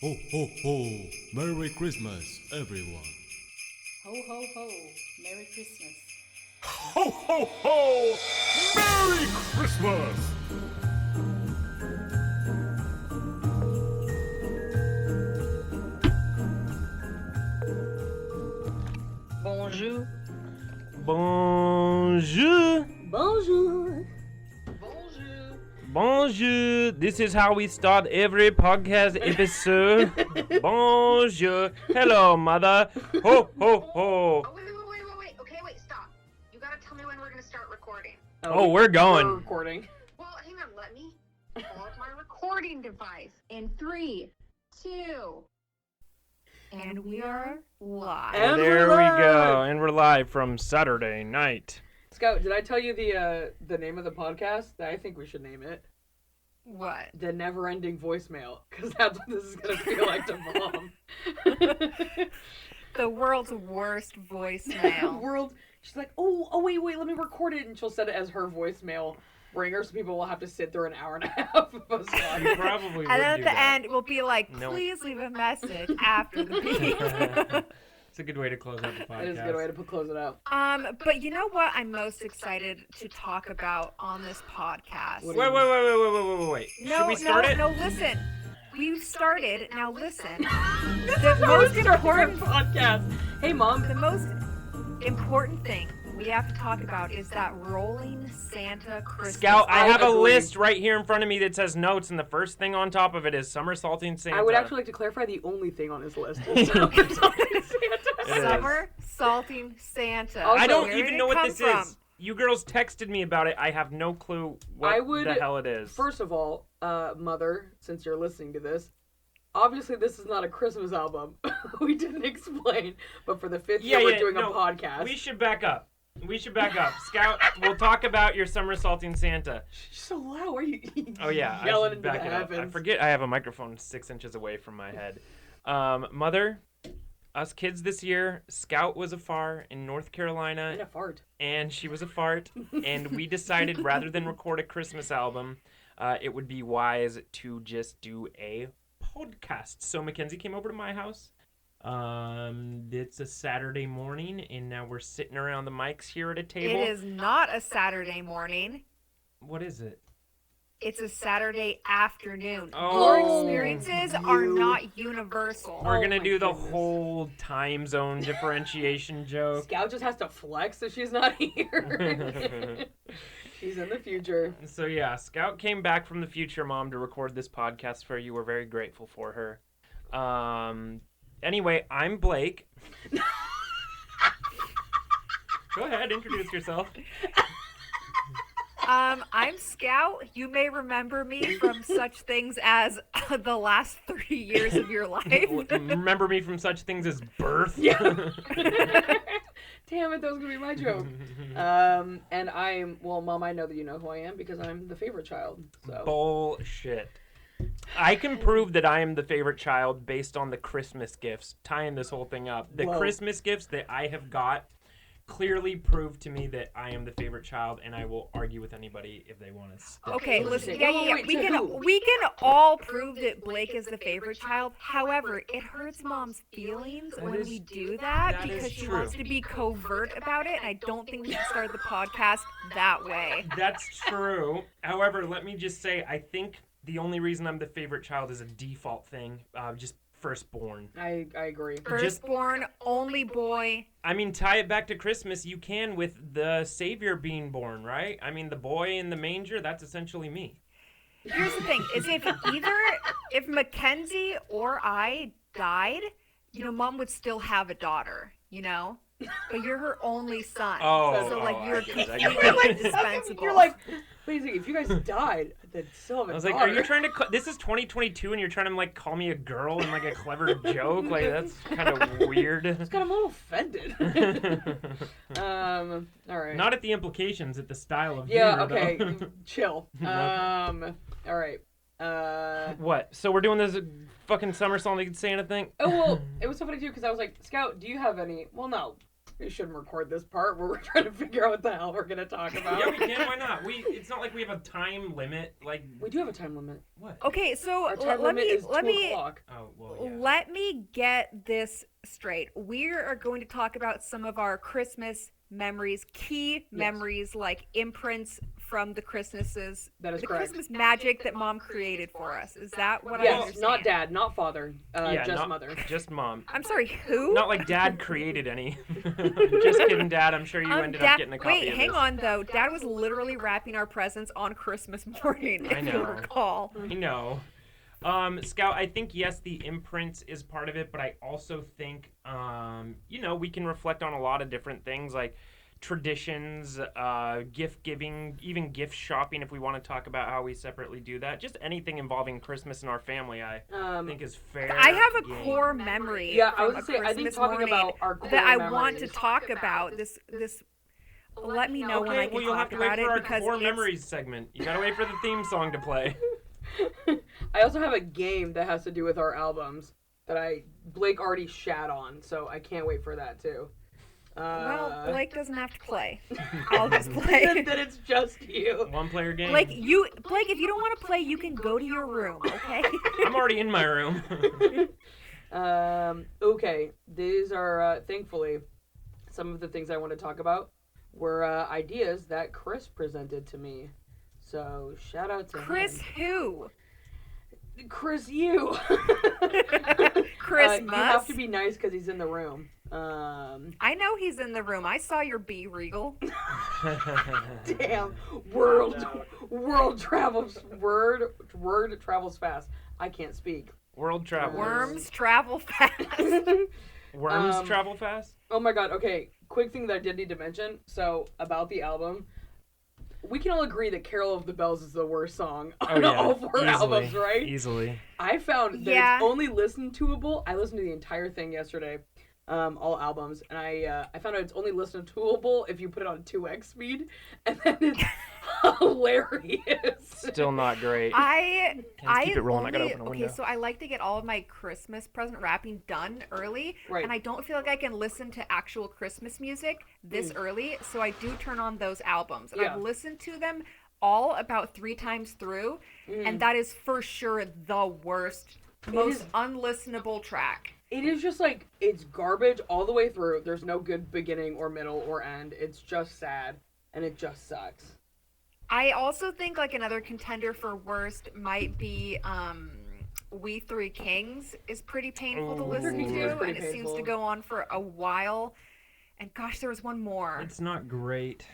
Ho, ho, ho! Merry Christmas, everyone! Ho, ho, ho! Merry Christmas! Ho, ho, ho! Merry Christmas! Bonjour! Bonjour. Bonjour! Bonjour! Bonjour. This is how we start every podcast episode. Bonjour. Hello, mother. Ho, ho, ho. Oh, wait. Okay, wait, stop. You gotta tell me when we're gonna start recording. Oh, we're going. We're recording. Well, hang on, let me pull up my recording device. In 3, 2, and we are live. And There we're we live. go. And we're live from Saturday night. Scout, did I tell you the name of the podcast? I think we should name it What? The Never Ending Voicemail, because that's what this is gonna feel like to Mom. The world's worst voicemail. World. She's like, oh, wait, let me record it, and she'll set it as her voicemail ringer, so people will have to sit through an hour and a half of us You live. probably And then would at do the that. end, we'll be like, No. please leave a message after the beep. It's a good way to close out the podcast. It is a good way to close it out. But you know what I'm most excited to talk about on this podcast? What Wait. Should we start it? No, listen. We've started. Now listen. The most important podcast. Hey, Mom. The most important thing we have to talk about is that rolling Santa Christmas. Scout, I have a agree. list right here in front of me that says notes, and the first thing on top of it is somersaulting Santa. I would actually like to clarify the only thing on his list is Santa. Summer salting Santa. Also, I don't Where even did know it what come this from? is. You girls texted me about it. I have no clue what I would- the hell it is. First of all, Mother, since you're listening to this, obviously this is not a Christmas album. We didn't explain, but for the fifth year we're doing a podcast. We should back up. Scout, we'll talk about your somersaulting Santa. You're so loud. Why are you Oh yeah, yelling I should into the back it up. I heavens? forget I have a microphone 6 inches away from my head. Mother, us kids this year, Scout was a far in North I Carolina, had a fart. and she was a fart, and we decided rather than record a Christmas album, it would be wise to just do a podcast. So Mackenzie came over to my house. It's a Saturday morning, and now we're sitting around the mics here at a table. It is not a Saturday morning. What is it? It's a Saturday afternoon. Oh. Your experiences are not universal. We're Oh gonna my do the goodness. whole time zone differentiation joke. Scout just has to flex that she's not here. She's in the future. So yeah, Scout came back from the future, Mom, to record this podcast for you. We're very grateful for her. Anyway, I'm Blake. Go ahead, introduce yourself. I'm Scout. You may remember me from such things as the last 30 years of your life. Remember me from such things as birth? Yeah. Damn it, that was gonna be my joke. And Mom, I know that you know who I am because I'm the favorite child. So Bullshit. I can prove that I am the favorite child based on the Christmas gifts, tying this whole thing up. The Whoa. Christmas gifts that I have got clearly prove to me that I am the favorite child, and I will argue with anybody if they want to. Okay, listen. Wait, Yeah. wait, We to who? can all prove that Blake is the favorite child. However, it hurts Mom's feelings That when is- we do that that is because she true. wants to be covert about it, and I don't think we should start the podcast that way. That's true. However, let me just say, I think the only reason I'm the favorite child is a default thing, just firstborn. I agree. Firstborn, only boy. I mean, tie it back to Christmas, you can with the Savior being born, right? I mean, the boy in the manger, that's essentially me. Here's the thing: is if Mackenzie or I died, Mom would still have a daughter, but you're her only son. Oh, so like oh, you're I get it, I completely get it. indispensable. You're like, wait a second, if you guys died, then still have a I was like, daughter. are you trying to... This is 2022 and you're trying to, like, call me a girl in, like, a clever joke? Like, that's kind of weird. Just got a little offended. All right. Not at the implications, at the style of Yeah, humor, okay. though. Chill. All right. What? So we're doing this fucking somersaulting Santa thing? Oh, well, it was so funny, too, because I was like, Scout, do you have any... Well, no. We shouldn't record this part where we're trying to figure out what the hell we're going to talk about. Yeah, we can. Why not? It's not like we have a time limit. Like, We do have a time limit. what? Okay, so Our time let limit me is 2 let me o'clock. Oh, well, let me get this straight. We are going to talk about some of our Christmas memories, key memories, like imprints from the Christmases. That is the correct. Christmas magic that Mom created for us. Is that what I Yes, understand? not dad, not father, just mother. Just mom. I'm sorry, who? Not like Dad created any. Just kidding, Dad. I'm sure you ended up getting a copy of hang this. on, though. Dad was literally wrapping our presents on Christmas morning, I if you know. recall. I know. Scout, I think, yes, the imprints is part of it, but I also think, we can reflect on a lot of different things, like traditions, gift giving, even gift shopping, if we want to talk about how we separately do that. Just anything involving Christmas in our family, I think is fair. I have a game. core memory Yeah, I from was a gonna say, I think Christmas talking morning about our core that I want to memories. talk about. This let me know when I Okay, can well, you'll have talk to wait about for it our because core it's memories segment. You gotta wait for the theme song to play. I also have a game that has to do with our albums that Blake already shat on, so I can't wait for that too. well, Blake doesn't have to play. I'll just play. Then it's just you. One player game. Blake, if you don't want to play, you can go to your room, okay? I'm already in my room. Okay, these are thankfully some of the things I want to talk about were ideas that Chris presented to me. So shout out to Chris him. who? Chris, you. Christmas. You have to be nice because he's in the room. I know he's in the room. I saw your B Regal. Damn, word travels fast. I can't speak. World travel. Worms travel fast. Worms travel fast? Oh my god, okay. Quick thing that I did need to mention. So, about the album. We can all agree that Carol of the Bells is the worst song on all four albums, right? Easily. I found that it's only listen-toable. I listened to the entire thing yesterday, all albums, and I found out it's only listen-toable if you put it on 2x speed, and then it's hilarious. Still not great. I keep it rolling. I gotta open a window. Okay, so I like to get all of my Christmas present wrapping done early, Right. and I don't feel like I can listen to actual Christmas music this early, so I do turn on those albums, and Yeah. I've listened to them all about 3 times through, and that is for sure the worst, most unlistenable track. It is just like, it's garbage all the way through. There's no good beginning or middle or end. It's just sad, and it just sucks. I also think like another contender for worst might be We Three Kings is pretty painful to listen Kings is to, pretty and it seems to painful. go on for a while. And gosh, there was one more. It's not great.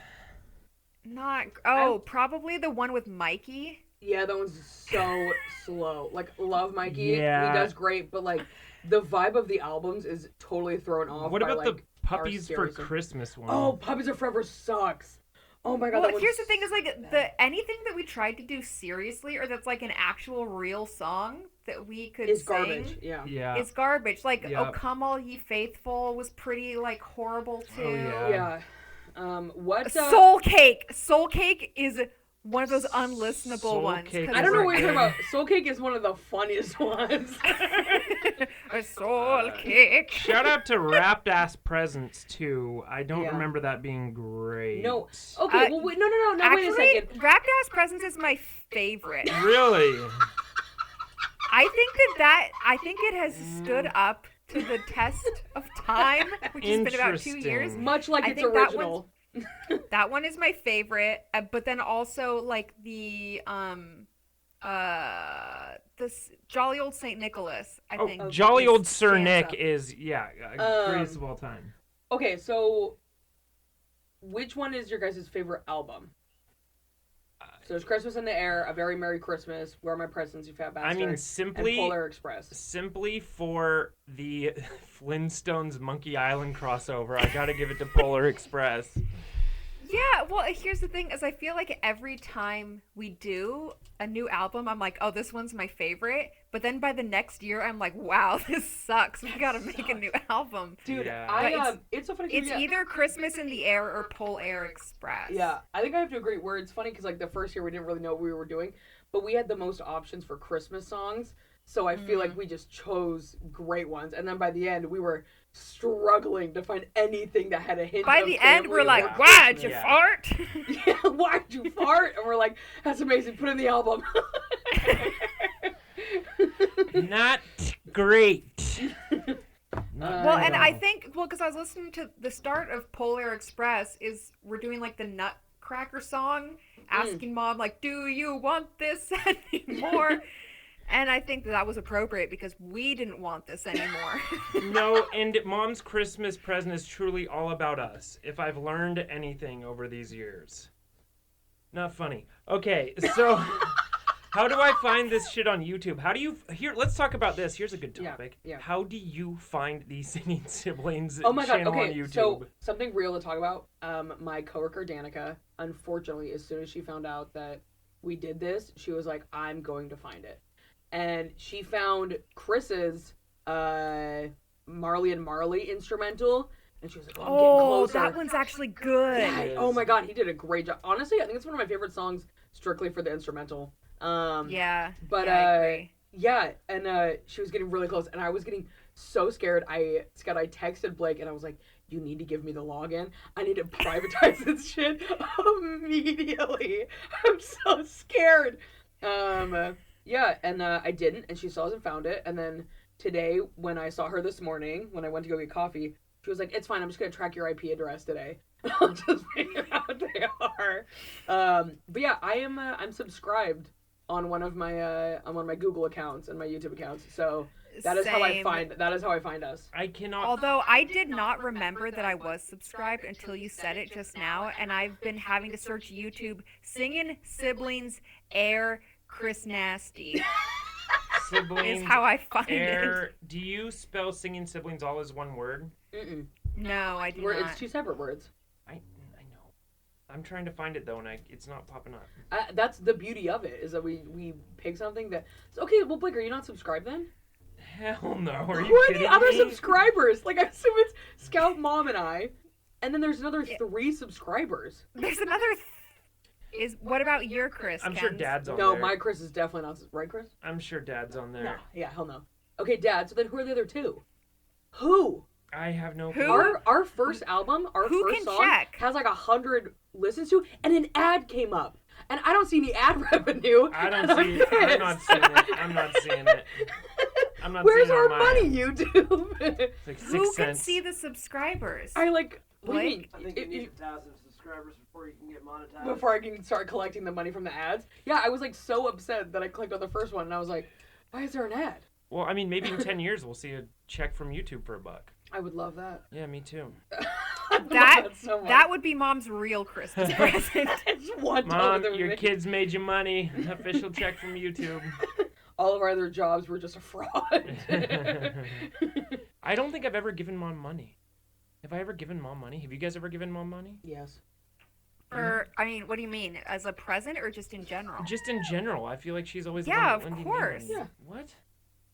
Probably the one with Mikey. Yeah, that one's so slow. Like, love Mikey. Yeah. He does great, but like, the vibe of the albums is totally thrown off. What by, about like, the Puppies our for scary song. Christmas one? Oh, Puppies Are Forever sucks. Oh my god, that Well, one's here's the thing: is like bad. anything that we tried to do seriously, or that's like an actual real song that we could It's sing, garbage. Yeah. Yeah. It's garbage. Like Yeah. "Oh Come All Ye Faithful" was pretty like horrible too. Oh, yeah. Yeah. What? Soul Cake is one of those unlistenable Soul ones. Cake 'cause I don't know is what it's you're good. talking about. Soul Cake is one of the funniest ones. a soul cake. Shout out to Wrapped Ass Presents too. I don't Yeah. remember that being great. No. Okay. Well, wait, no. Wait a Actually, second. Wrapped Ass Presents is my favorite. Really? I think it has stood up to the test of time, which has been about 2 years. Interesting. Much like I its think that original. That one is my favorite, but then also like the this Jolly Old Saint Nicholas. I think. Oh, Jolly is- Old Sir stands Nick up. is greatest of all time. Okay, so which one is your guys' favorite album? So there's Christmas in the Air, A Very Merry Christmas, Where Are My Presents, You Fat Bastard, I mean, and simply Polar Express. for the Flintstones Monkey Island crossover, I gotta give it to Polar Express. Yeah, well, here's the thing: is I feel like every time we do a new album, I'm like, oh, this one's my favorite. But then by the next year, I'm like, wow, this sucks. We gotta make a new album. Dude, Yeah. it's so funny. 'Cause, It's yeah, either Christmas in the Air or Polar Express. Yeah, I think I have to agree. Where it's funny because like the first year we didn't really know what we were doing, but we had the most options for Christmas songs. So I feel like we just chose great ones, and then by the end we were struggling to find anything that had a hint. By of the end, we're family like, or why'd you Yeah. fart? Yeah, why'd you fart? And we're like, that's amazing. Put in the album. Not great. Well, and I think, because I was listening to the start of Polar Express we're doing like the Nutcracker song, asking Mom, like, do you want this anymore? And I think that was appropriate because we didn't want this anymore. No, and Mom's Christmas present is truly all about us, if I've learned anything over these years. Not funny. Okay, so how do I find this shit on YouTube? How do you... Let's talk about this. Here's a good topic. Yeah. How do you find the Singing Siblings Oh my God, channel on okay, YouTube? so something real to talk about. My coworker Danica, unfortunately, as soon as she found out that we did this, she was like, I'm going to find it. And she found Chris's Marley and Marley instrumental, and she was like, I'm getting closer. That one's actually good. Yeah, oh my God, he did a great job. Honestly, I think it's one of my favorite songs strictly for the instrumental. Yeah. But I agree. yeah, and she was getting really close, and I was getting so scared. I texted Blake, and I was like, you need to give me the login. I need to privatize this shit immediately. I'm so scared. Yeah, and I didn't, and she still hasn't found it. And then today, when I saw her this morning, when I went to go get coffee, she was like, it's fine, I'm just going to track your IP address today. I'll just figure out what they are. But yeah, I'm subscribed on one of my Google accounts and my YouTube accounts. So that is how I find us. I cannot... Although I did not remember that I was subscribed until you said it just now, and I've been having to search YouTube Singing Siblings Air Chris Nasty. Siblings is how I find it. Do you spell Singing Siblings all as one word? Mm-mm. No, I do not. It's two separate words. I know. I'm trying to find it though, and it's not popping up. That's the beauty of it, is that we pick something that... Okay, well, Blake, are you not subscribed then? Hell no. Are you Who are kidding the other me? subscribers? Like, I assume it's Scout, Mom, and I. And then there's another 3 subscribers. There's another... What about your Chris, I'm Kenz? sure Dad's on No, there. my Chris is definitely not... Right, Chris? I'm sure Dad's on there. No. Yeah, hell no. Okay, Dad, so then who are the other 2? Who? I have no Who? clue. Our first album, our Who first can song, check? has like 100 listens to, and an ad came up. And I don't see any ad revenue. I don't and see it. I'm not seeing it. I'm not seeing it. I'm not Where's seeing our it on money, mine. YouTube? It's like 6 Who can cents. see the subscribers? I like... What do you mean? Blake? I think you need 1,000 subscribers before you can get monetized. Before I can start collecting the money from the ads. Yeah, I was like so upset that I clicked on the first one, and I was like, why is there an ad? Well, I mean, maybe in 10 years we'll see a check from YouTube for $1. I would love that. Yeah, me too. I would love That so much. that would be Mom's real Christmas present. It's $1 Mom, to your me. kids made you money. Official check from YouTube. All of our other jobs were just a fraud. I don't think I've ever given Mom money. Have I ever given Mom money? Have you guys ever given Mom money? Yes. Or, I mean, what do you mean? As a present or just in general? Just in general. I feel like she's always Yeah, lending of me course. money. Yeah. What?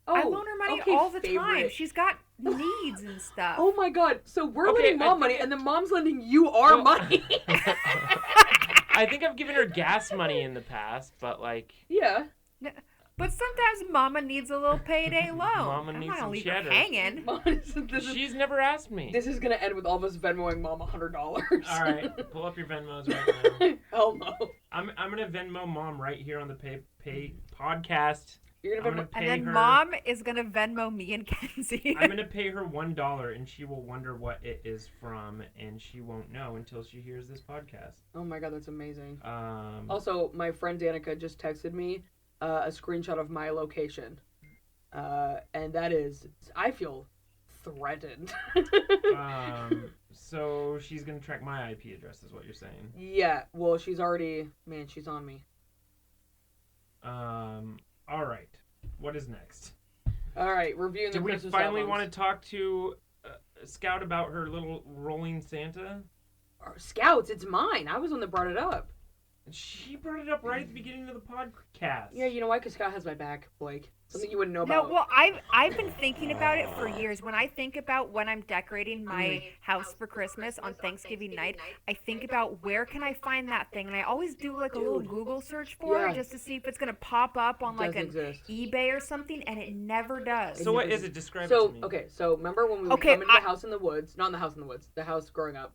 Oh, I loan her money okay, all the time. favorite. She's got needs and stuff. Oh my god. So we're Okay, lending Mom money, and then Mom's lending you our Well- money. I think I've given her gas money in the past, but like, Yeah. But sometimes Mama needs a little payday loan. Mama I'm needs not gonna some leave cheddar. her hanging. Mom, she's never asked me. this is gonna end with all of us Venmoing Mom $100. All right, pull up your Venmos right now. Hell no. I'm gonna Venmo Mom right here on the pay podcast. You're I'm gonna gonna Venmo. And pay then her. Mom is gonna Venmo me and Kenzie. I'm gonna pay her $1, and she will wonder what it is from, and she won't know until she hears this podcast. Oh my god, that's amazing. Um, Also, my friend Danica just texted me a screenshot of my location. And that is, I feel threatened. so she's gonna track my IP address, is what you're saying. Yeah, well, she's already, man, she's on me. All right. What is next? All right, reviewing the Do we Christmas finally albums. want to talk to Scout about her little rolling Santa? Scouts, it's mine. I was the one that brought it up. She brought it up right at the beginning of the podcast. Yeah, you know why? Because Scott has my back, Blake. Something you wouldn't know No, about. well, I've been thinking about it for years. When I think about when I'm decorating my house for Christmas on Thanksgiving night, I think about where can I find that thing, and I always do like a little Google search for Yeah. it just to see if it's gonna pop up on like Doesn't an exist. eBay or something, and it never does. So what is it? Describe it So, to me. okay, so remember when we would Okay, come into the house in the woods, not in the house in the woods, the house growing up,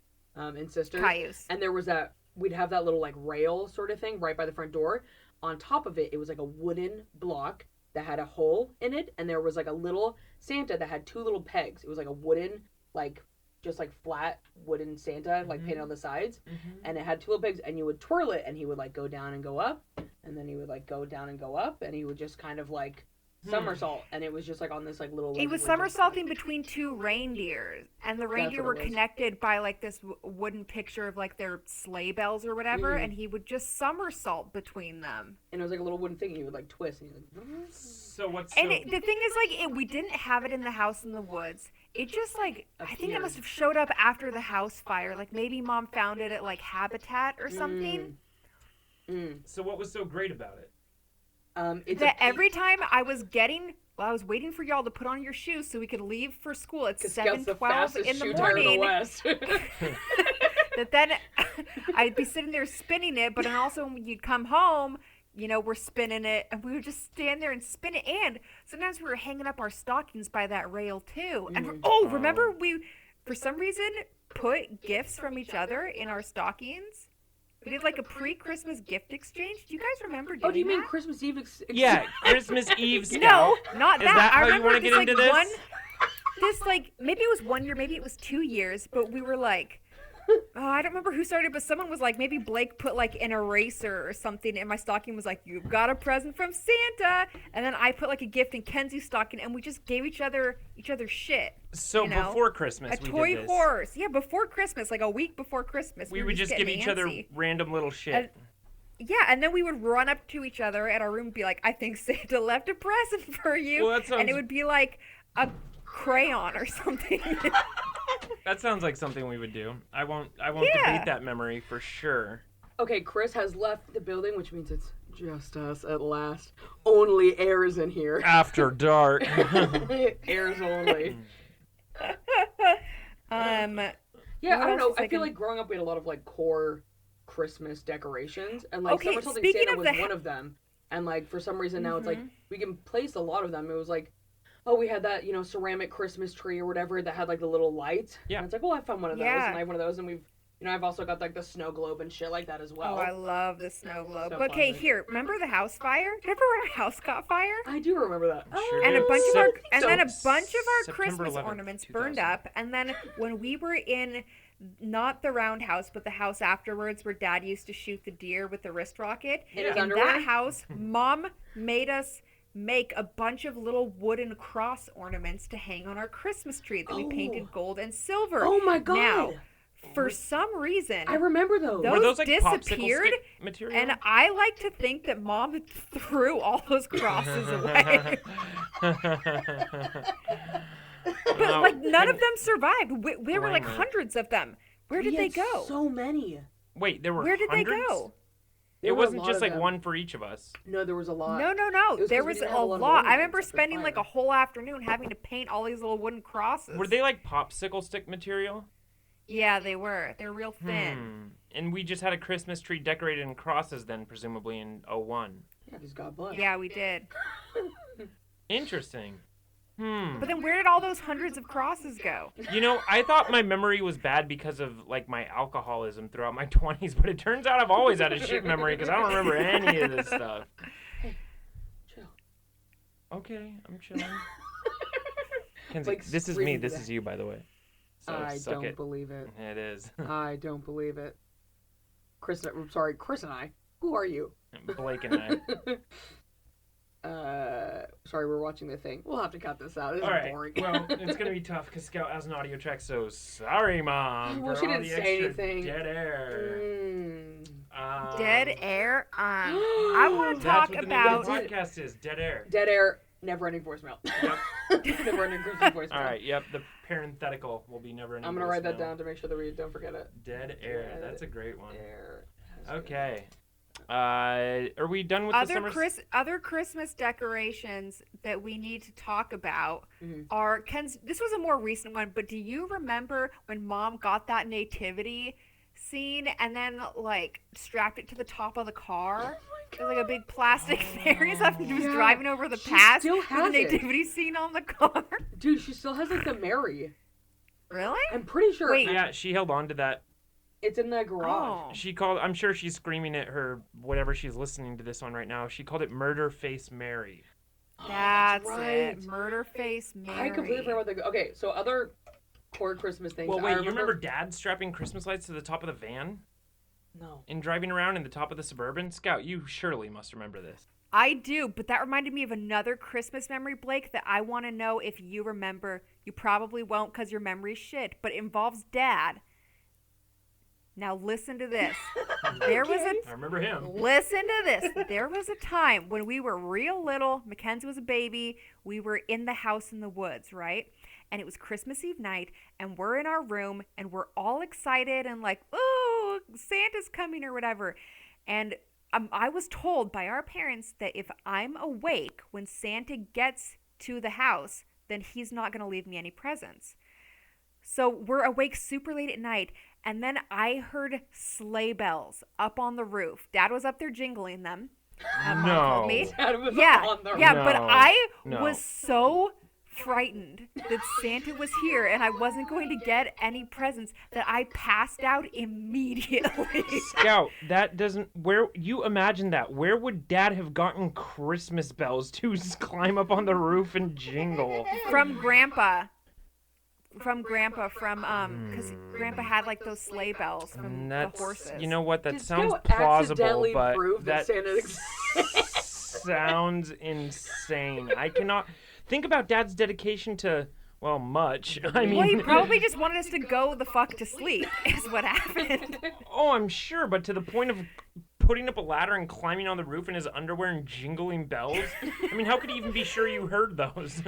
in Sisters. Cayuse. And there was that, we'd have that little like rail sort of thing right by the front door. On top of it, it was like a wooden block that had a hole in it, and there was like a little Santa that had 2 little pegs. It was like a wooden, like just like flat wooden Santa, like painted on the sides, and it had 2 little pegs, and you would twirl it, and he would like go down and go up, and then he would like go down and go up, and he would just kind of like somersault, and it was just like on this like little. He was somersaulting between 2 reindeers, and the reindeer were connected by like this wooden picture of like their sleigh bells or whatever, and he would just somersault between them. And it was like a little wooden thing. He would like twist, and he would like. So what's And the thing is, like, we didn't have it in the house in the woods. It just like I think it must have showed up after the house fire. Like maybe Mom found it at like Habitat or something. So what was so great about it? It's That every time I was waiting for y'all to put on your shoes so we could leave for school at 7:12 in the morning. That then I'd be sitting there spinning it, but then also when you'd come home, you know, we're spinning it, and we would just stand there and spin it. And sometimes we were hanging up our stockings by that rail too. And remember we, for some reason, put gifts from each other in our stockings. We did like a pre-Christmas gift exchange. Do you guys remember doing that? Oh, do you mean Christmas Eve? Yeah, Christmas Eve scout. No, not Is that. that I how you remember want to get into this? This like maybe it was 1 year, maybe it was 2 years, but we were like, I don't remember who started, but someone was like, maybe Blake put like an eraser or something in my stocking, was like, "You've got a present from Santa," and then I put like a gift in Kenzie's stocking, and we just gave each other shit. So you know? before Christmas, a we toy did this. horse, yeah, before Christmas, like a week before Christmas, We were would just give getting each other antsy. random little shit. Yeah, and then we would run up to each other at our room and be like, "I think Santa left a present for you," Well, that sounds- and it would be like a crayon or something. That sounds like something we would do. I won't debate that memory for sure. Okay, Chris has left the building, which means it's just us at last. Only airs in here. After dark. Airs only. Yeah, I don't know. I feel like growing up we had a lot of like core Christmas decorations, and like Okay, Summer speaking Santa of was the one of them. And like for some reason now it's like we can place a lot of them. It was like, oh, we had that, you know, ceramic Christmas tree or whatever that had like the little light. Yeah. And it's like, well, I found one of those, Yeah. and I have one of those, and we've, you know, I've also got like the snow globe and shit like that as well. Oh, I love the snow globe. So Okay, fun. here, remember the house fire? Remember when our house caught fire? I do remember that. Sure And a did. bunch of our and then a bunch of our September Christmas 11th, ornaments 2000. burned up. And then when we were in not the round house, but the house afterwards where Dad used to shoot the deer with the wrist rocket, In his in underwear? that house, Mom made us make a bunch of little wooden cross ornaments to hang on our Christmas tree that we painted gold and silver. Oh my god! Now, for some reason, I remember those. Those Were those like popsicle disappeared, stick material? and I like to think that Mom threw all those crosses away. But like none of them survived. There were like Blame it. hundreds of them. Where did We they had go? So many. Wait, there were Where did hundreds? they go? There It were a wasn't lot just of like them. one for each of us. No, there was a lot. No. It was 'cause There we was didn't a have a lot of lot. I ornaments remember after spending fire. like a whole afternoon having to paint all these little wooden crosses. Were they like popsicle stick material? Yeah, they were. They're real thin. And we just had a Christmas tree decorated in crosses then, presumably in 01. Yeah, because God bless. Yeah, we did. Interesting. But then where did all those hundreds of crosses go? You know, I thought my memory was bad because of like my alcoholism throughout my 20s, but it turns out I've always had a shit memory because I don't remember any of this stuff. Chill. Okay, I'm chilling. Kenzie, Like this is me. screaming This to is you, by the way. So I suck don't it. believe it. It is. I don't believe it. Chris and I. Who are you? Blake and I. Sorry, we're watching the thing. We'll have to cut this out. This All is right. boring. Well, it's gonna be tough because Scout has an audio track. So sorry, Mom. Well, for she all didn't the say extra anything. Dead air. Dead air. I want to talk That's what the about. name of the podcast is. Dead air. Dead air. Never-ending voicemail. Never-ending Christmas voicemail. All right. Yep. The parenthetical will be never. I'm gonna write that down to make sure that we don't forget it. Dead air. That's a great one. Air. Okay. Are we done with the summer? Other Christmas decorations that we need to talk about Mm-hmm. are Ken's. This was a more recent one, but do you remember when Mom got that nativity scene and then like strapped it to the top of the car? It was like a big plastic fairy stuff, and she was Yeah. driving over the She path still with the has it. nativity scene on the car. Dude, she still has like the Mary. Really? I'm pretty sure. Wait. Yeah, she held on to that. It's in the garage. Oh. She called. I'm sure she's screaming at her whatever she's listening to this on right now. She called it Murder Face Mary. That's right. it. Murder face Mary. I completely forgot about the. Okay, so other core Christmas things. Well, I wait, you remember Dad strapping Christmas lights to the top of the van No. and driving around in the top of the Suburban? Scout, you surely must remember this. I do, but that reminded me of another Christmas memory, Blake, that I want to know if you remember. You probably won't because your memory's shit, but it involves Dad. Now listen to this. There was I remember him. Listen to this. There was a time when we were real little. Mackenzie was a baby. We were in the house in the woods, right? And it was Christmas Eve night, and we're in our room, and we're all excited and like, oh, Santa's coming or whatever. And I was told by our parents that if I'm awake when Santa gets to the house, then he's not going to leave me any presents. So we're awake super late at night, and then I heard sleigh bells up on the roof. Dad was up there jingling them. Mom told me. Dad was Yeah, on the yeah, No, but I no. was so frightened that Santa was here and I wasn't going to get any presents that I passed out immediately. Scout, that doesn't. Where you imagine that? Where would Dad have gotten Christmas bells to climb up on the roof and jingle? From Grandpa. Because Grandpa had like those sleigh bells from the horses. You know what? That Did sounds Scout plausible, accidentally but prove that Santa sounds insane. I cannot think about Dad's dedication to. Well, much. I mean, Well, he probably just wanted us to go the fuck to sleep, is what happened. Oh, I'm sure, but to the point of putting up a ladder and climbing on the roof in his underwear and jingling bells. I mean, how could he even be sure you heard those?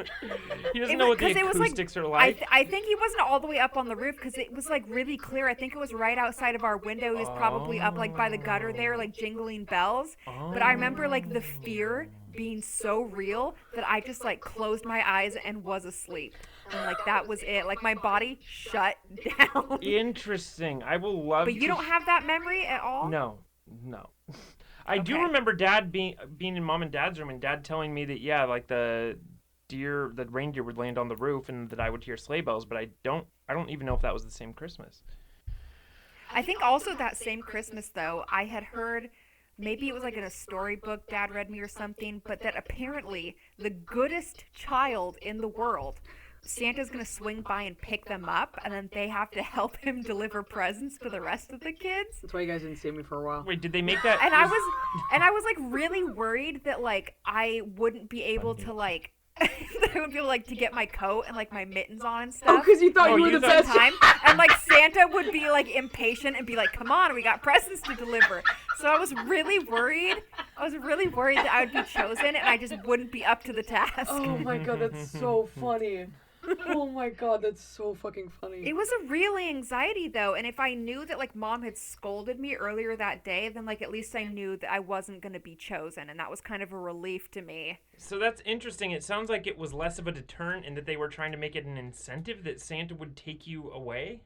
He doesn't know what the acoustics are like. I think he wasn't all the way up on the roof because it was like really clear. I think it was right outside of our window. He was probably up like by the gutter there, like jingling bells. But I remember like the fear being so real that I just like closed my eyes and was asleep. And like that was it. Like my body shut down. Interesting. I will love. But you don't have that memory at all? No. I do Okay. remember Dad being in Mom and Dad's room and Dad telling me that like the reindeer would land on the roof and that I would hear sleigh bells, but I don't even know if that was the same Christmas. I think also that same Christmas though, I had heard, maybe it was like in a storybook Dad read me or something, but that apparently the goodest child in the world, Santa's going to swing by and pick them up, and then they have to help him deliver presents to the rest of the kids. That's why you guys didn't see me for a while. Wait, did they make that? And I was like really worried that like I wouldn't be able to like that I would be able like to get my coat and like my mittens on and Oh, stuff. because you thought you were you the thought- best. Time and like Santa would be like impatient and be like, "Come on, we got presents to deliver." So I was really worried. That I would be chosen and I just wouldn't be up to the task. Oh my god, that's so funny. Oh my god, that's so fucking funny. It was a real anxiety though, and if I knew that like Mom had scolded me earlier that day, then like at least I knew that I wasn't going to be chosen, and that was kind of a relief to me. So that's interesting. It sounds like it was less of a deterrent and that they were trying to make it an incentive that Santa would take you away.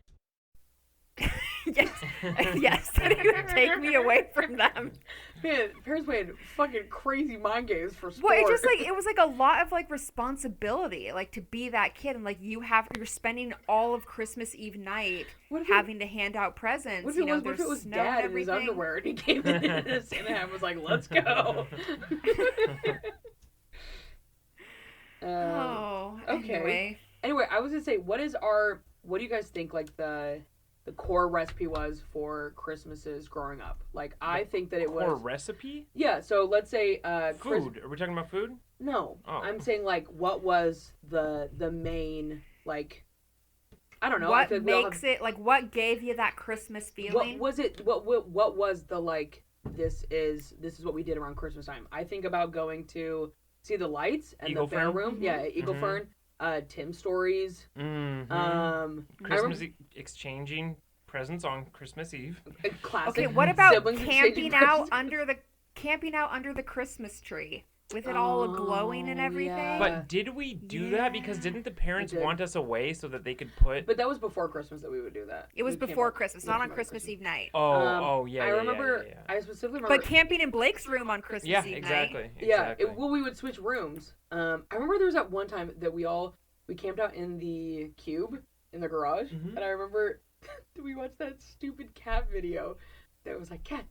Yes, that he would take me away from them. Man, parents played fucking crazy mind games for sport. Well, it just like it was like a lot of like responsibility, like to be that kid, and like you're spending all of Christmas Eve night What if having to hand out presents. What if You it know, was, what if there's it was snow Dad and in his everything. underwear and he came in and Santa and was like, "Let's go." Oh, okay. Anyway, I was gonna say, what do you guys think like the core recipe was for Christmases growing up? Like, I think that it Or was recipe? yeah. So let's say Food. Are we talking about food? No, Oh. I'm saying like what was the main like I don't know. I What feel like we all makes have- it like? What gave you that Christmas feeling? What was it? What was the like? This is what we did around Christmas time. I think about going to see the lights and Eagle the fair Fern? room. Yeah, Eagle Mhm. Fern. Tim Stories. Mm-hmm. I Christmas exchanging presents on Christmas Eve. Classic. Okay, what about siblings exchanging camping out presents. camping out under the Christmas tree with it all glowing and Oh, everything? yeah. But did we do that? Because didn't the parents did. want us away so that they could put... But that was before Christmas that we would do that. It was We came before up- Christmas, we not came on up Christmas Eve night. Yeah. I remember. I specifically remember. But camping in Blake's room on Christmas Yeah, Eve exactly. night. Yeah, well, we would switch rooms. I remember there was that one time that we camped out in the cube in the garage, Mhm. and I remember we watched that stupid cat video that was like, "Cat,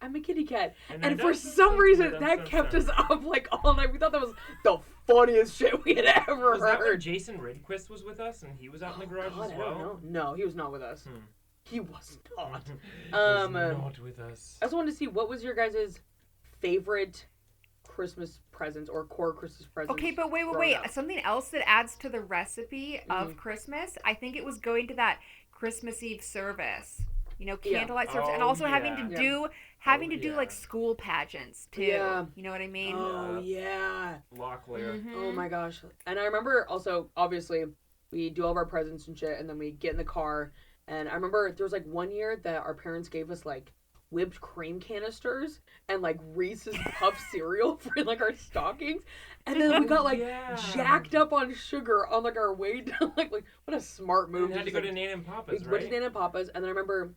I'm a kitty cat. And And that for does some sound reason, weird, that I'm so kept sorry. us up like all night. We thought that was the funniest shit we had ever Was that when heard. Jason Ridquist was with us and he was out in the garage God, as I well? don't know. No, he was not with us. Hmm. He was not. He was not with us. I just wanted to see what was your guys' favorite Christmas presents or core Christmas presents. Okay, but wait. growing up. Something else that adds to the recipe of Christmas, I think it was going to that Christmas Eve service. You know, Yeah. candlelight service, and Oh, also having yeah. to do Yeah. like school pageants too. Yeah. You know what I mean? Oh yeah. Locklear. Mhm. Oh my gosh. And I remember also, obviously, we do all of our presents and shit, and then we get in the car. And I remember there was like one year that our parents gave us like whipped cream canisters and like Reese's Puff cereal for like our stockings. And then we got like Yeah. jacked up on sugar on like our way to like what a smart move. We had to Just, go like, to Nana and Papa's, we went to right? Nana and Papa's, and then I remember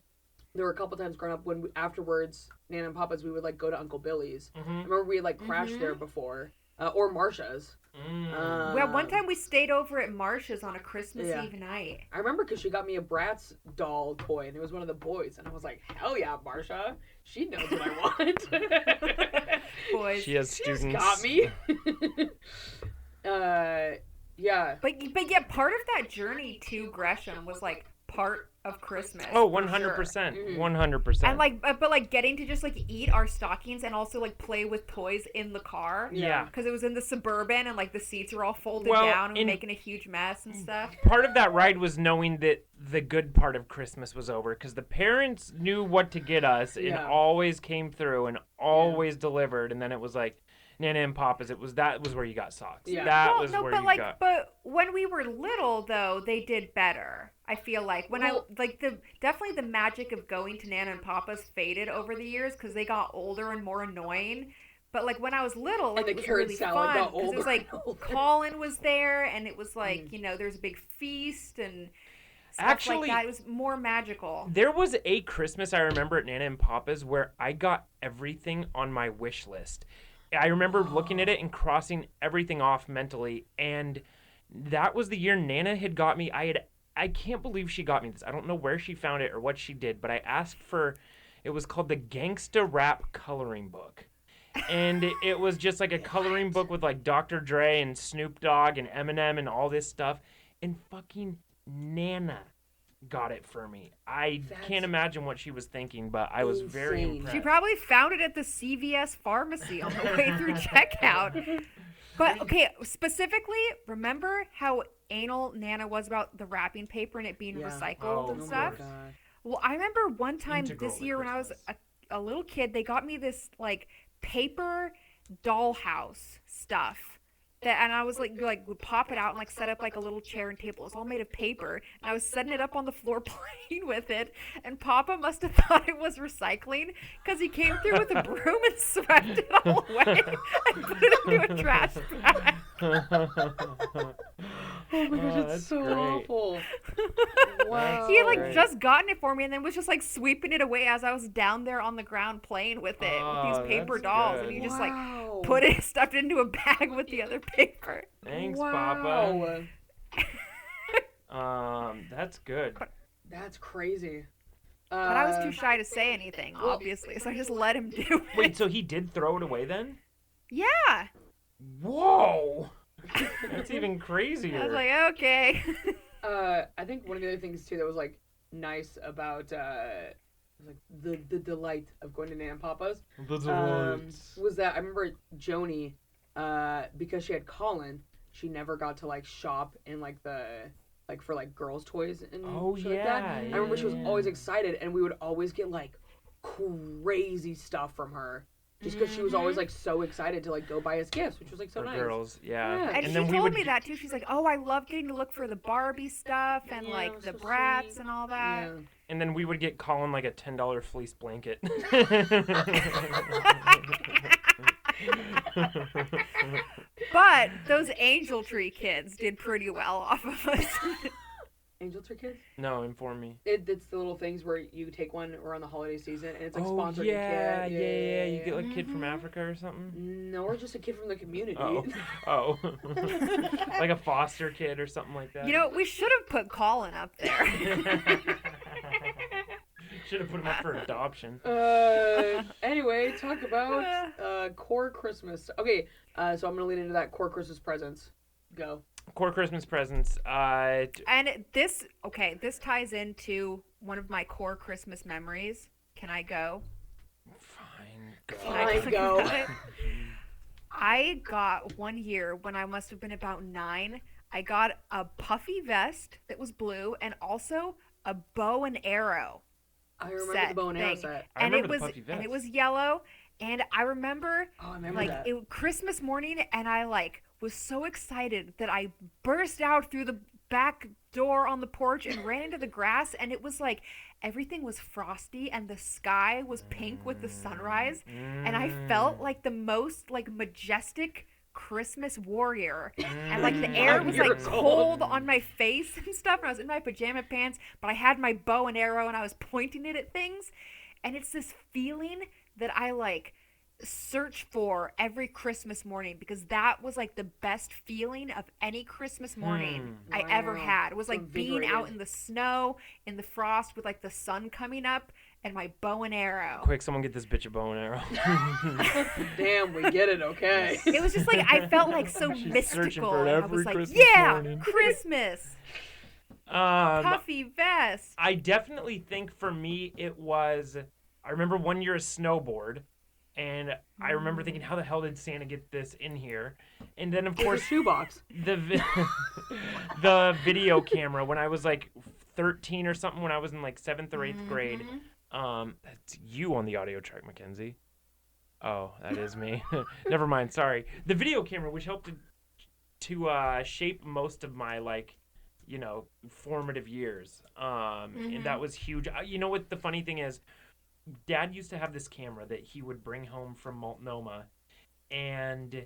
there were a couple times growing up when afterwards Nana and Papa's we would like go to Uncle Billy's. I Mm-hmm. remember we had like crashed there before, or Marsha's. Well, one time we stayed over at Marsh's on a Christmas Yeah. Eve night. I remember because she got me a Bratz doll toy, and it was one of the boys, and I was like, "Hell yeah, Marsha! She knows what I want." Boys. She has She's students. got me. Yeah. But yet part of that journey to Gresham was like part of Christmas. Oh, For 100%. sure. 100%. And like, but like getting to just like eat our stockings and also like play with toys in the car. Yeah. Because it was in the Suburban and like the seats were all folded Well, down and in- making a huge mess and stuff. Part of that ride was knowing that the good part of Christmas was over because the parents knew what to get us and Yeah. always came through and always delivered. And then it was like Nana and Papa's. That was where you got socks. Yeah. That Well, was no, where but you like, got. but when we were little though, they did better. I feel like when Well- I like definitely the magic of going to Nana and Papa's faded over the years because they got older and more annoying. But like when I was little, like the it was carrot really salad fun got 'cause it was older like and older. Colin was there and it was like you know there's a big feast and stuff Actually- like that. It was more magical. There was a Christmas I remember at Nana and Papa's where I got everything on my wish list. I remember looking at it and crossing everything off mentally, and that was the year Nana had got me. I can't believe she got me this. I don't know where she found it or what she did, but I asked for. It was called the Gangsta Rap Coloring Book, and it was just like a coloring book with like Dr. Dre and Snoop Dogg and Eminem and all this stuff, and fucking Nana got it for me. I That's can't imagine what she was thinking, but I was very insane. impressed. She probably found it at the CVS pharmacy on the way through checkout. But okay, specifically, remember how anal Nana was about the wrapping paper and it being Yeah. recycled Oh, and of stuff? course. Well, I remember one time Integral this to year when I was Christmas. a little kid, they got me this like paper dollhouse stuff. And I was like would pop it out and like set up like a little chair and table. It was all made of paper. And I was setting it up on the floor playing with it. And Papa must have thought it was recycling because he came through with a broom and swept it all away and put it into a trash bag. Oh my gosh, that's it's so great. awful. Wow. He had like Right. just gotten it for me and then was just like sweeping it away as I was down there on the ground playing with it Oh, with these paper that's dolls. good. And he just Wow. like put it, stuffed it into a bag with the other paper. Thanks, Wow. Papa. That's good. That's crazy. But I was too shy to say anything, obviously, so I just let him do it. Wait, so he did throw it away then? Yeah. Whoa! That's even crazier. I was like, okay. I think one of the other things too that was like nice about like the delight of going to Nan and Papa's was that I remember Joni because she had Colin, she never got to like shop in like the like for like girls' toys and Oh, shit like that. yeah, I remember she was yeah. always excited, and we would always get like crazy stuff from her. Just because she was always like so excited to like go buy us gifts, which was like so for nice. girls, yeah. Yeah. And, she then we told would me that too. She's like, oh, I love getting to look for the Barbie stuff and Yeah, like it was the so brats sweet. and all that. Yeah. And then we would get Colin like a $10 fleece blanket. But those Angel Tree kids did pretty well off of us. Angel Tree Kids? No, inform me. It's the little things where you take one around the holiday season and it's like Oh sponsored yeah, a kid. yeah. You get like a kid from Africa or something. No, or just a kid from the community. Oh, like a foster kid or something like that. You know, we should have put Colin up there. Should have put him up for adoption. Anyway, talk about core Christmas. Okay, so I'm gonna lead into that core Christmas presents. Go. Core Christmas presents. And this ties into one of my core Christmas memories. Can I go? Fine. Go. Can I Fine, go. about it? I got one year when I must have been about 9. I got a puffy vest that was blue and also a bow and arrow. I remember set the bow and arrow thing. set. I And remember it the was puffy vest. and it was yellow. And I remember Oh, I remember like that. it Christmas morning, and I like was so excited that I burst out through the back door on the porch and ran into the grass, and it was like everything was frosty and the sky was pink with the sunrise, and I felt like the most like majestic Christmas warrior, and like the air was like cold on my face and stuff, and I was in my pajama pants, but I had my bow and arrow and I was pointing it at things, and it's this feeling that I like search for every Christmas morning, because that was like the best feeling of any Christmas morning I ever Wow. had. It was like being out Invigorated. in the snow, in the frost with like the sun coming up and my bow and arrow. Quick, someone get this bitch a bow and arrow. Damn, we get it. Okay. It was just like I felt like so She's searching mystical. for it And I every was like, Christmas yeah, morning." Christmas, puffy vest. I definitely think for me it was. I remember one year a snowboard, and I remember thinking, how the hell did Santa get this in here? And then of It was a course shoebox. the video camera when I was like 13 or something, when I was in like 7th or 8th grade. That's you on the audio track, Mackenzie. Oh, that is me. Never mind. Sorry. The video camera, which helped to shape most of my like, formative years. And that was huge. You know what the funny thing is? Dad used to have this camera that he would bring home from Multnomah, and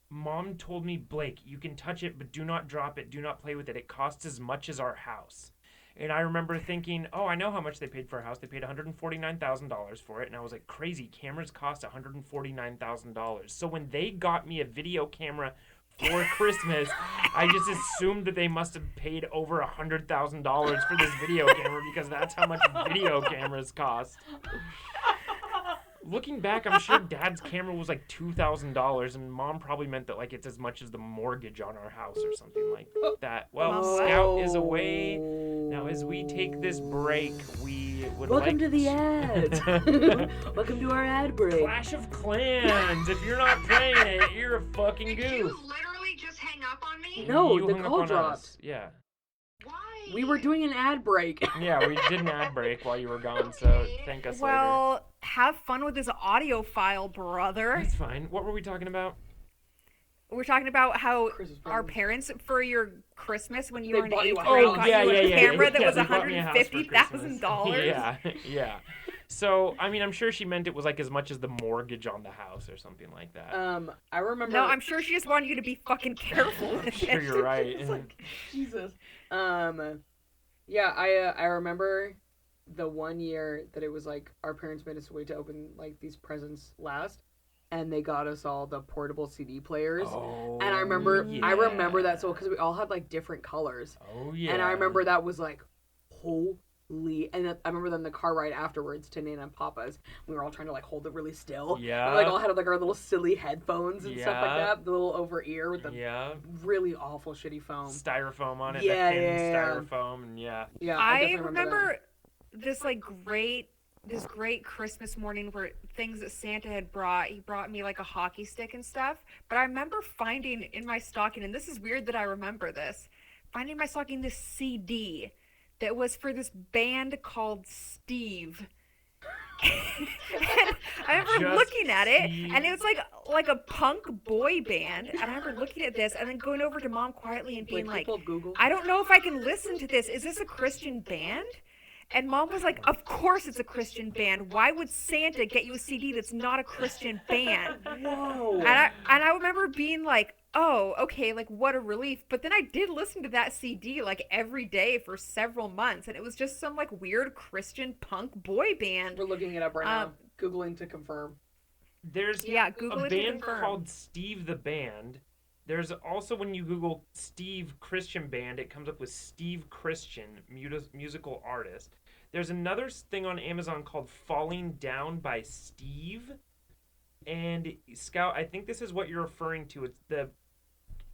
Mom told me, Blake, you can touch it, but do not drop it. Do not play with it. It costs as much as our house. And I remember thinking, oh, I know how much they paid for a house. They paid $149,000 for it. And I was like, crazy. Cameras cost $149,000. So when they got me a video camera for Christmas, I just assumed that they must have paid over $100,000 for this video camera, because that's how much video cameras cost. Looking back, I'm sure Dad's camera was like $2,000, and Mom probably meant that like it's as much as the mortgage on our house or something like that. Well, Oh. Scout is away. Now, as we take this break, we would Welcome like to the ads. Welcome to our ad break. Clash of Clans. If you're not playing it, you're a fucking Did goof. you literally just hang up on me? No, You the hung up call on dropped. us. Yeah. Why? We were doing an ad break. Yeah, we did an ad break while you were gone, so thank us later. Well, have fun with this audio file, brother. It's fine. What were we talking about? We're talking about how Christmas our presents. parents, for your Christmas when you They were in bought you 8th a grade, house. got yeah, you yeah, a yeah. camera that was They bought me a house for Christmas. $150,000. Yeah, yeah. So, I mean, I'm sure she meant it was like as much as the mortgage on the house or something like that. I remember. No, I'm sure she just wanted you to be fucking careful with I'm sure it. you're right. It's like, Jesus. Yeah, I remember the one year that it was like our parents made us wait to open like these presents last, and they got us all the portable CD players. Oh, And I remember yeah. that so because we all had like different colors. Oh, yeah. And I remember that was like, holy. And then, I remember then the car ride afterwards to Nana and Papa's. We were all trying to like hold it really still. Yeah. And, like all had like our little silly headphones and stuff like Yeah. that. The little over ear with the Yeah. really awful shitty foam. Styrofoam on it. Yeah, the thin yeah, yeah. styrofoam. And yeah. Yeah, I definitely remember this like great Christmas morning where things that Santa had brought. He brought me like a hockey stick and stuff. But I remember finding in my stocking, and this is weird that I remember this, finding in my stocking this CD that was for this band called Steve. And I remember Just looking at it, Steve. and it was like a punk boy band. And I remember looking at this and then going over to Mom quietly and being like, Google. I don't know if I can listen to this. Is this a Christian band? And Mom was like, of course it's a Christian band. Why would Santa get you a CD that's not a Christian band? Whoa. And I remember being like, oh, okay, like what a relief. But then I did listen to that CD like every day for several months. And it was just some like weird Christian punk boy band. We're looking it up right now. Googling to confirm. There's Yeah, Google a it to band confirm. called Steve the Band. There's also, when you Google Steve Christian Band, it comes up with Steve Christian, musical artist. There's another thing on Amazon called Falling Down by Steve. And Scout, I think this is what you're referring to. It's the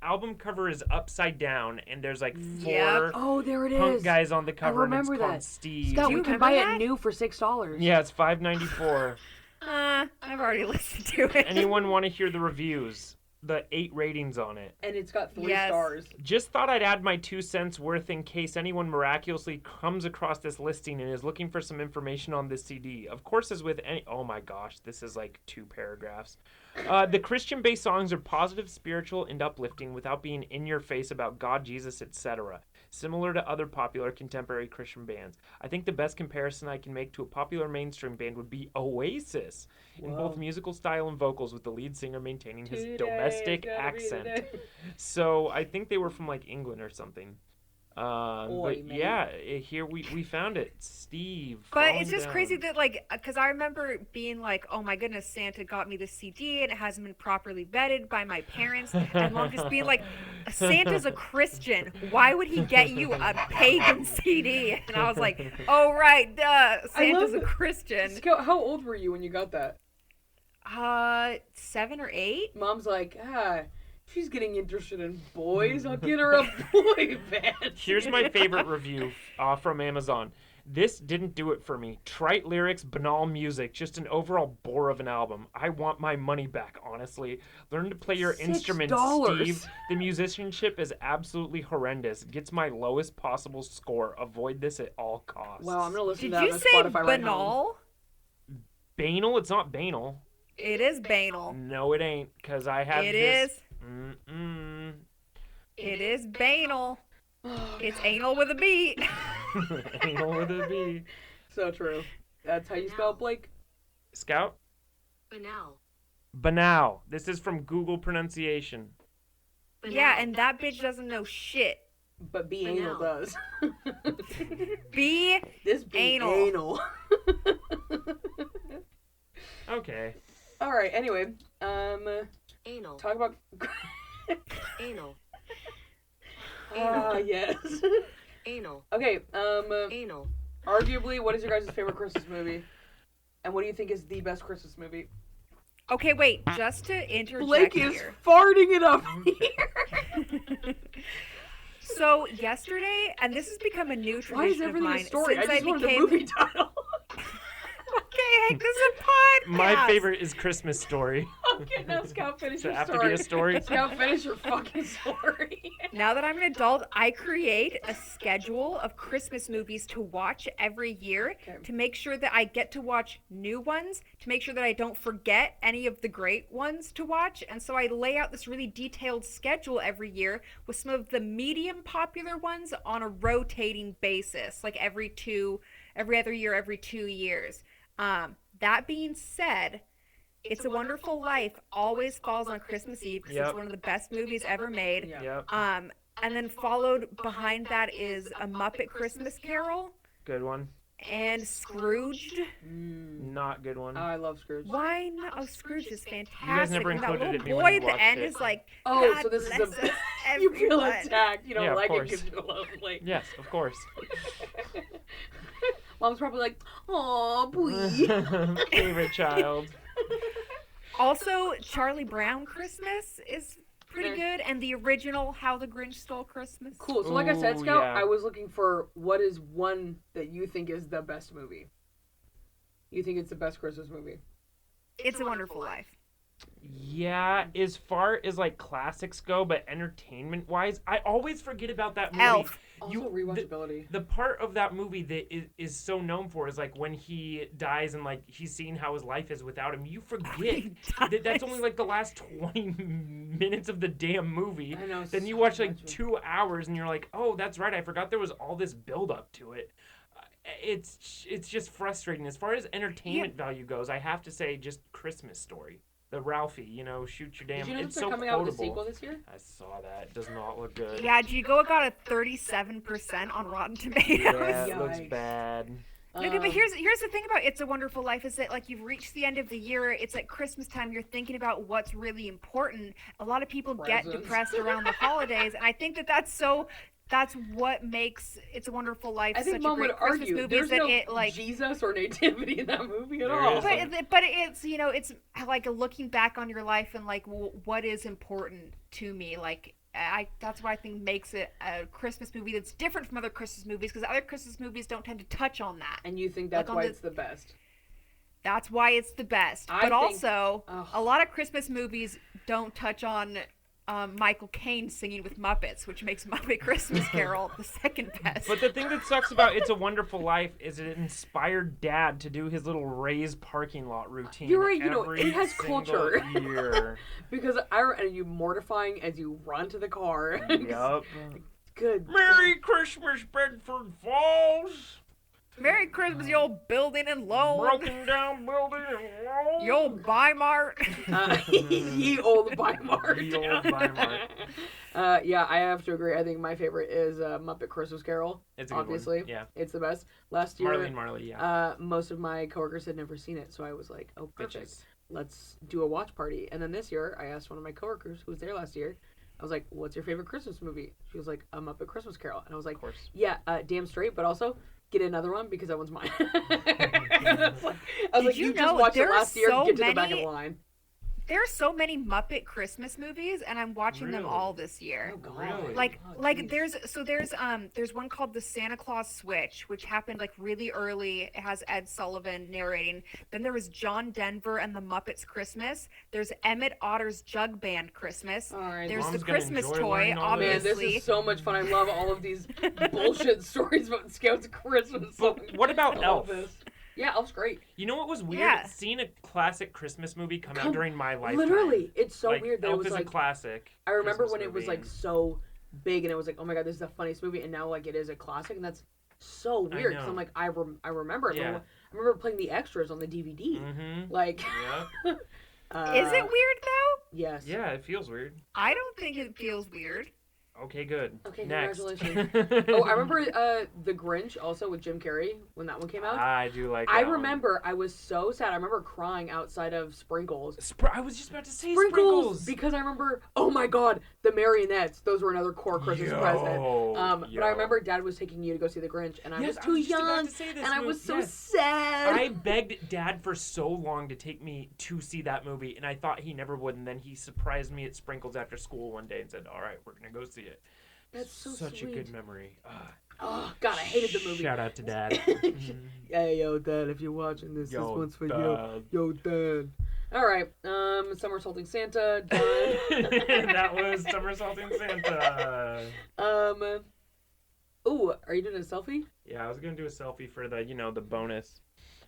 album cover is upside down, and there's like four Oh, there it punk is. guys on the cover, and it's remember called that. Steve. Scott, Do you we can remember buy that? it new for $6. Yeah, it's $5.94. I've already listened to it. Anyone want to hear the reviews? The 8 ratings on it. And it's got 3 Yes. stars. Just thought I'd add my 2 cents worth in case anyone miraculously comes across this listing and is looking for some information on this CD. Of course, as with any... Oh my gosh, this is like 2 paragraphs. The Christian-based songs are positive, spiritual, and uplifting without being in your face about God, Jesus, etc. Similar to other popular contemporary Christian bands. I think the best comparison I can make to a popular mainstream band would be Oasis in both musical style and vocals, with the lead singer maintaining his domestic accent. So I think they were from like England or something. Oi, But mate. yeah, here we found it. Steve. But Falling it's just Down. crazy that, like, because I remember being like, oh my goodness, Santa got me this CD and it hasn't been properly vetted by my parents. And Mom just being like, Santa's a Christian. Why would he get you a pagan CD? And I was like, oh, right, duh. Santa's a it. Christian. Scott, how old were you when you got that? 7 or 8? Mom's like, she's getting interested in boys. I'll get her a boy band. Here's my favorite review from Amazon. This didn't do it for me. Trite lyrics, banal music, just an overall bore of an album. I want my money back, honestly. Learn to play your instrument, $6. Steve. The musicianship is absolutely horrendous. Gets my lowest possible score. Avoid this at all costs. Wow, I'm gonna listen Did to that you on say Spotify right now. banal? Banal? It's not banal. It is banal. No, it ain't, because I have It this... is. Mm-mm. It is banal. It's anal with a B. Anal with a B. So true. That's how you spell it, Blake? Scout? Banal. Banal. This is from Google pronunciation. Yeah, and that bitch doesn't know shit. But be anal does. B. This be Anal. anal. Okay. All right. Anyway, Anal. talk about. Anal. Yes. Anal. Okay. Anal. Arguably, what is your guys' favorite Christmas movie? And what do you think is the best Christmas movie? Okay, wait. Just to interject Blake is here. farting it up here. So yesterday, and this has become a new Why is tradition of everything mine a story? I since just wanted the became. movie title. Okay, Hank, this is a podcast. My favorite is Christmas Story. Okay, now Scout, finish Does it your have to story. be a story? Scout, finish your fucking story. Now that I'm an adult, I create a schedule of Christmas movies to watch every year to make sure that I get to watch new ones, to make sure that I don't forget any of the great ones to watch. And so I lay out this really detailed schedule every year with some of the medium popular ones on a rotating basis, like every other year, every 2 years. That being said, It's a Wonderful Life always falls on Christmas Eve because Yep. it's one of the best movies ever made. Yeah. Yep. And then followed behind that is A Muppet Christmas Carol Good one. and Scrooged. Not good one. I love Scrooge. Why not? Oh, Scrooge is fantastic. guys never And that included little it me when boy you at the watched end it. is like, Oh, God so this is bless us, you feel everyone." attacked. You don't Yeah, of like course. it because you're lonely. Yes, of course. Mom's probably like, "Aw, boy." Favorite child. Also, Charlie Brown Christmas is pretty Okay. good, and the original How the Grinch Stole Christmas. Cool. So, like I said, Ooh, Scout, yeah. I was looking for what is one that you think is the best movie. You think it's the best Christmas movie? It's a Wonderful Life. Yeah, as far as like classics go, but entertainment wise, I always forget about that movie. Elf. Also, rewatchability. The part of that movie that is so known for is like when he dies and like he's seeing how his life is without him. You forget that that's only like the last 20 minutes of the damn movie. I know, Then you so watch like much. 2 hours and you're like, oh, that's right. I forgot there was all this build up to it. It's just frustrating. As far as entertainment value goes, I have to say just Christmas Story. The Ralphie, shoot your damn. Did you know that it's they're so coming out with a quotable. sequel this year? I saw that. It does not look good. Yeah, Jigo got a 37% on Rotten Tomatoes. Yeah, it looks Yikes. bad. Okay, but here's the thing about It's a Wonderful Life is that like you've reached the end of the year. It's at Christmas time. You're thinking about what's really important. A lot of people get Presents. depressed around the holidays, and I think that that's so that's what makes It's a Wonderful Life I think such Mom a great would Christmas argue movie. there's Is that no it like Jesus or nativity in that movie at There all. isn't. but it's it's like looking back on your life and like what is important to me. Like that's what I think makes it a Christmas movie that's different from other Christmas movies, because other Christmas movies don't tend to touch on that. And you think that's Like on why the- it's the best? That's why it's the best. I But think- also, Ugh. a lot of Christmas movies don't touch on Michael Caine singing with Muppets, which makes Muppet Christmas Carol the second best. But the thing that sucks about It's a Wonderful Life is it inspired Dad to do his little Ray's parking lot routine. You're right, you know, every it has single culture. year. Because and you mortifying as you run to the car. Yup. Good. Merry Christmas, Bedford Falls. Merry Christmas, you old building and loan. Broken down building and wall. You old Bi-Mart. Ye old Weimar. Ye old Weimar. Yeah, I have to agree. I think my favorite is Muppet Christmas Carol. It's a good one. Obviously, Yeah. it's the best. Last year, Marley and Marley, yeah. most of my coworkers had never seen it, so I was like, "Oh, perfect. Bitches. Let's do a watch party." And then this year, I asked one of my coworkers who was there last year. I was like, "What's your favorite Christmas movie?" She was like, "A Muppet Christmas Carol," and I was like, Of course. "Yeah, damn straight." But also, get another one because that one's mine. I was like, you "You know just watched it there's last year. so Get to the back of many- the line." There are so many Muppet Christmas movies, and I'm watching them Really? all this year. Oh, God. Really? Like Oh, like jeez. there's one called The Santa Claus Switch, which happened like really early. It has Ed Sullivan narrating. Then there was John Denver and the Muppets Christmas. There's Emmett Otter's Jug Band Christmas. All right. There's Mom's the gonna Christmas enjoy toy, learning all Man, this. obviously. this is so much fun. I love all of these bullshit stories about Scout's Christmas. But songs. what about I love Elf? this. Yeah, Elf's great. You know what was weird? Yeah. Seeing a classic Christmas movie come out Come- during my lifetime. Literally, it's so Like, weird that Elf it was is like a classic. I remember Christmas when it was movie. like so big and it was like, oh my god, this is the funniest movie, and now like it is a classic, and that's so weird because know. I'm like I remember it. Yeah. I remember playing the extras on the DVD. Mm-hmm. Like, Yep. Is it weird though? Yes. Yeah, it feels weird. I don't think it feels weird. Okay, good. Okay, Next. congratulations. Oh, I remember The Grinch also with Jim Carrey when that one came out. I do like that I one. remember I was so sad. I remember crying outside of Sprinkles. I was just about to say Sprinkles, Sprinkles. because I remember, oh my god, the marionettes. Those were another core Christmas present. But I remember Dad was taking you to go see The Grinch, and I Yes, was I too was just about young, to say this and I movie, was so yes. sad. I begged Dad for so long to take me to see that movie, and I thought he never would. And then he surprised me at Sprinkles after school one day and said, "All right, we're gonna go see it." That's so Such sweet. a good memory. Oh god, I hated the movie. Shout out to Dad. Yeah, yo, Dad, if you're watching this, this Yo, one's for Dad. you. Yo, Dad. All right, somersaulting Santa done. That was somersaulting Santa. Ooh, are you doing a selfie? Yeah, I was gonna do a selfie for the, the bonus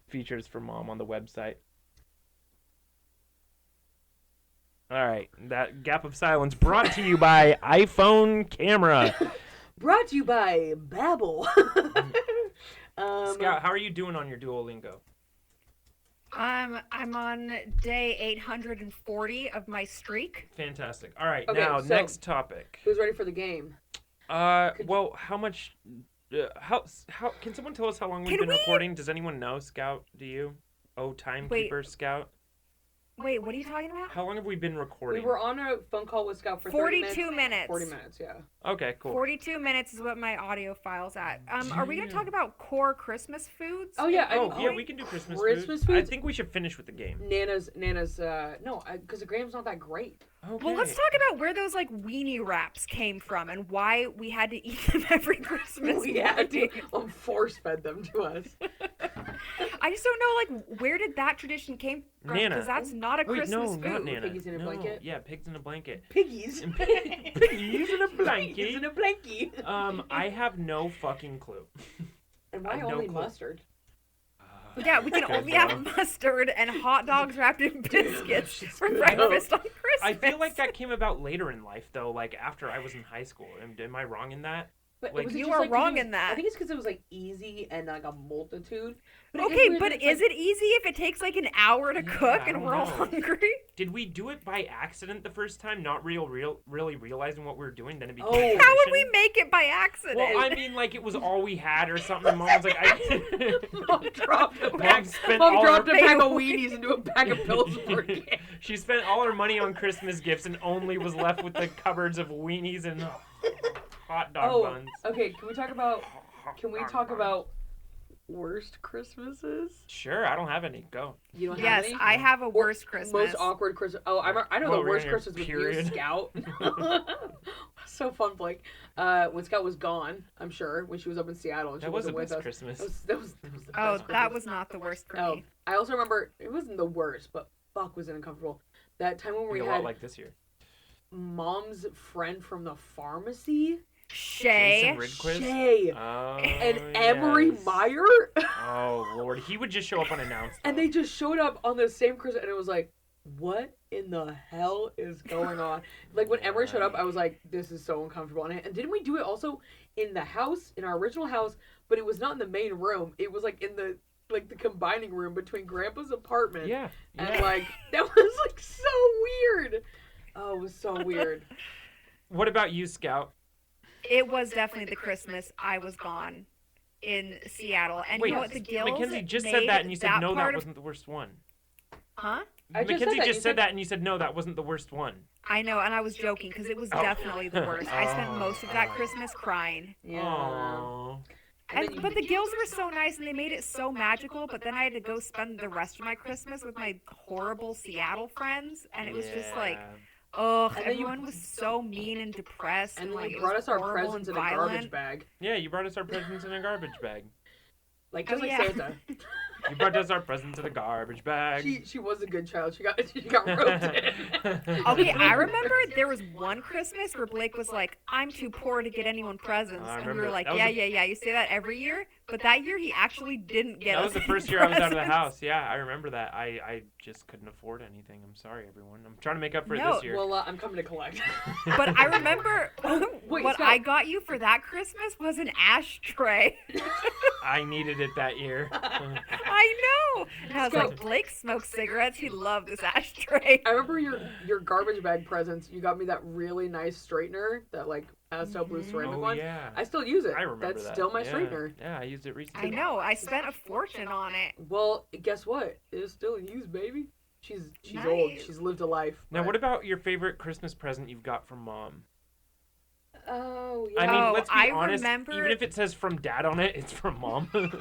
features for Mom on the website. All right, that gap of silence brought to you by iPhone camera. Brought to you by Babbel. Scout, how are you doing on your Duolingo? I'm on day 840 of my streak. Fantastic. All right, Okay, now so- next topic. Who's ready for the game? Well, how much? How can someone tell us how long we've Can been we- recording? Does anyone know, Scout? Do you? Oh, timekeeper, Scout. Wait, what are you talking about? How long have we been We recording? were on a phone call with Scout for 30 42 minutes. 40 minutes, yeah. Okay, cool. 42 minutes is what my audio file's at. Are we going to talk about core Christmas foods? Oh, yeah. Yeah, we can do Christmas, Christmas food. I foods? think we should finish with the game. Nana's, no, because the game's not that great. Okay. Well, let's talk about where those like weenie wraps came from and why we had to eat them every Christmas. We had to morning. force fed them to us. I just don't know, like, where did that tradition came from? Nana. Because that's not a Wait, Christmas no, food. not Nana. Piggies in a No, blanket? Yeah, pigs in a blanket. Piggies. Piggies in a blanket. Piggies in a blankie. I have no fucking clue. And I why have no only clue. mustard? Yeah, we can Okay, only bro. have mustard and hot dogs wrapped in biscuits for good. breakfast on Christmas. I feel like that came about later in life, though, like after I was in high school. Am I wrong in that? But Like- was it You just, are like, 'cause wrong it was- in that. I think it's because it was like easy and like a multitude. But Okay, but is it easy if it takes like an hour to Yeah, cook I and don't we're all know. hungry? Did we do it by accident the first time, not really realizing what we were doing? Then it became Oh. a How would we tradition? make it by accident? Well, I mean, like it was all we had or something. And Mom was like, Mom dropped a Mom pack. spent Mom all dropped her- a pack of weenies into a pack of pills for a kid. She spent all her money on Christmas gifts and only was left with the cupboards of weenies and. hot dog buns. Okay. Can we talk about worst Christmases? Sure, I don't have any. Go. You don't have Yes, any? I have a worst Christmas. Most awkward Christmas. Oh, I know Well, the we're worst in your Christmas with you, period. Scout. So fun, Blake. When Scout was gone, I'm sure, when she was up in Seattle and she That was the wasn't with best us. Christmas. That was the Oh, best that Christmas. was not the worst for Oh, me. I also remember it wasn't the worst, but fuck, was it uncomfortable. That time when we a had lot like this year. Mom's friend from the pharmacy, Shay. Jason Ridquist? Shay, Oh, and Emery yes. Meyer, Oh Lord, he would just show up unannounced. and though. they just showed up on the same Christmas, and it was like, what in the hell is going on? Like when Emery showed up, I was like, this is so uncomfortable. And didn't we do it also in the house, in our original house? But it was not in the main room. It was like in the combining room between Grandpa's apartment. Yeah. And like that was like so weird. Oh, it was so weird. What about you, Scout? It was definitely the Christmas I was gone in Seattle. And Wait, you know what? The Gills Mackenzie just said made that, and you said no, part that of- wasn't the worst one. Huh? I just said Mackenzie that. just You said said- that, and you said no, that wasn't the worst one. I know, and I was joking because it was definitely the worst. I spent most of that Christmas crying. Yeah. Aww. And then you- But the Gills were so nice and they made it so magical, but then I had to go spend the rest of my Christmas with my horrible Seattle friends, and it was just like, Yeah. ugh, And then you- everyone was so mean and depressed. And And then like, you it brought was us our horrible presents in and a garbage violent. bag. Yeah, you brought us our presents in a garbage bag. Like just Oh, like yeah. Santa. You brought us our presents in a garbage bag. She was a good child. She got roped in. Okay, I remember there was one Christmas where Blake was like, I'm too poor to get anyone presents. I And we remember were like, that was yeah, the- yeah, yeah. You say that every year. But that year he actually didn't get That us was the any first year I was out of the presents. house. Yeah, I remember that. I just couldn't afford anything. I'm sorry, everyone. I'm trying to make up for it No, this year. Well, I'm coming to collect. But I remember Wait, what Scott. I got you for that Christmas was an ashtray. I needed it that year. I know. And I was Scott. like, Blake smokes cigarettes. He'd love this ashtray. I remember your garbage bag presents. You got me that really nice straightener, that like pastel blue ceramic Oh, one. yeah. I still use it. I remember That's that. still my Yeah. straightener. Yeah, I used it recently. I know. I spent a fortune on it. Well, guess what? It's still in use, baby. She's old. Nice. She's lived a life. Now, but- what about your favorite Christmas present you've got from Mom? Oh yeah. I mean, Oh, let's be I honest. remember- Even if it says from Dad on it, it's from Mom. Not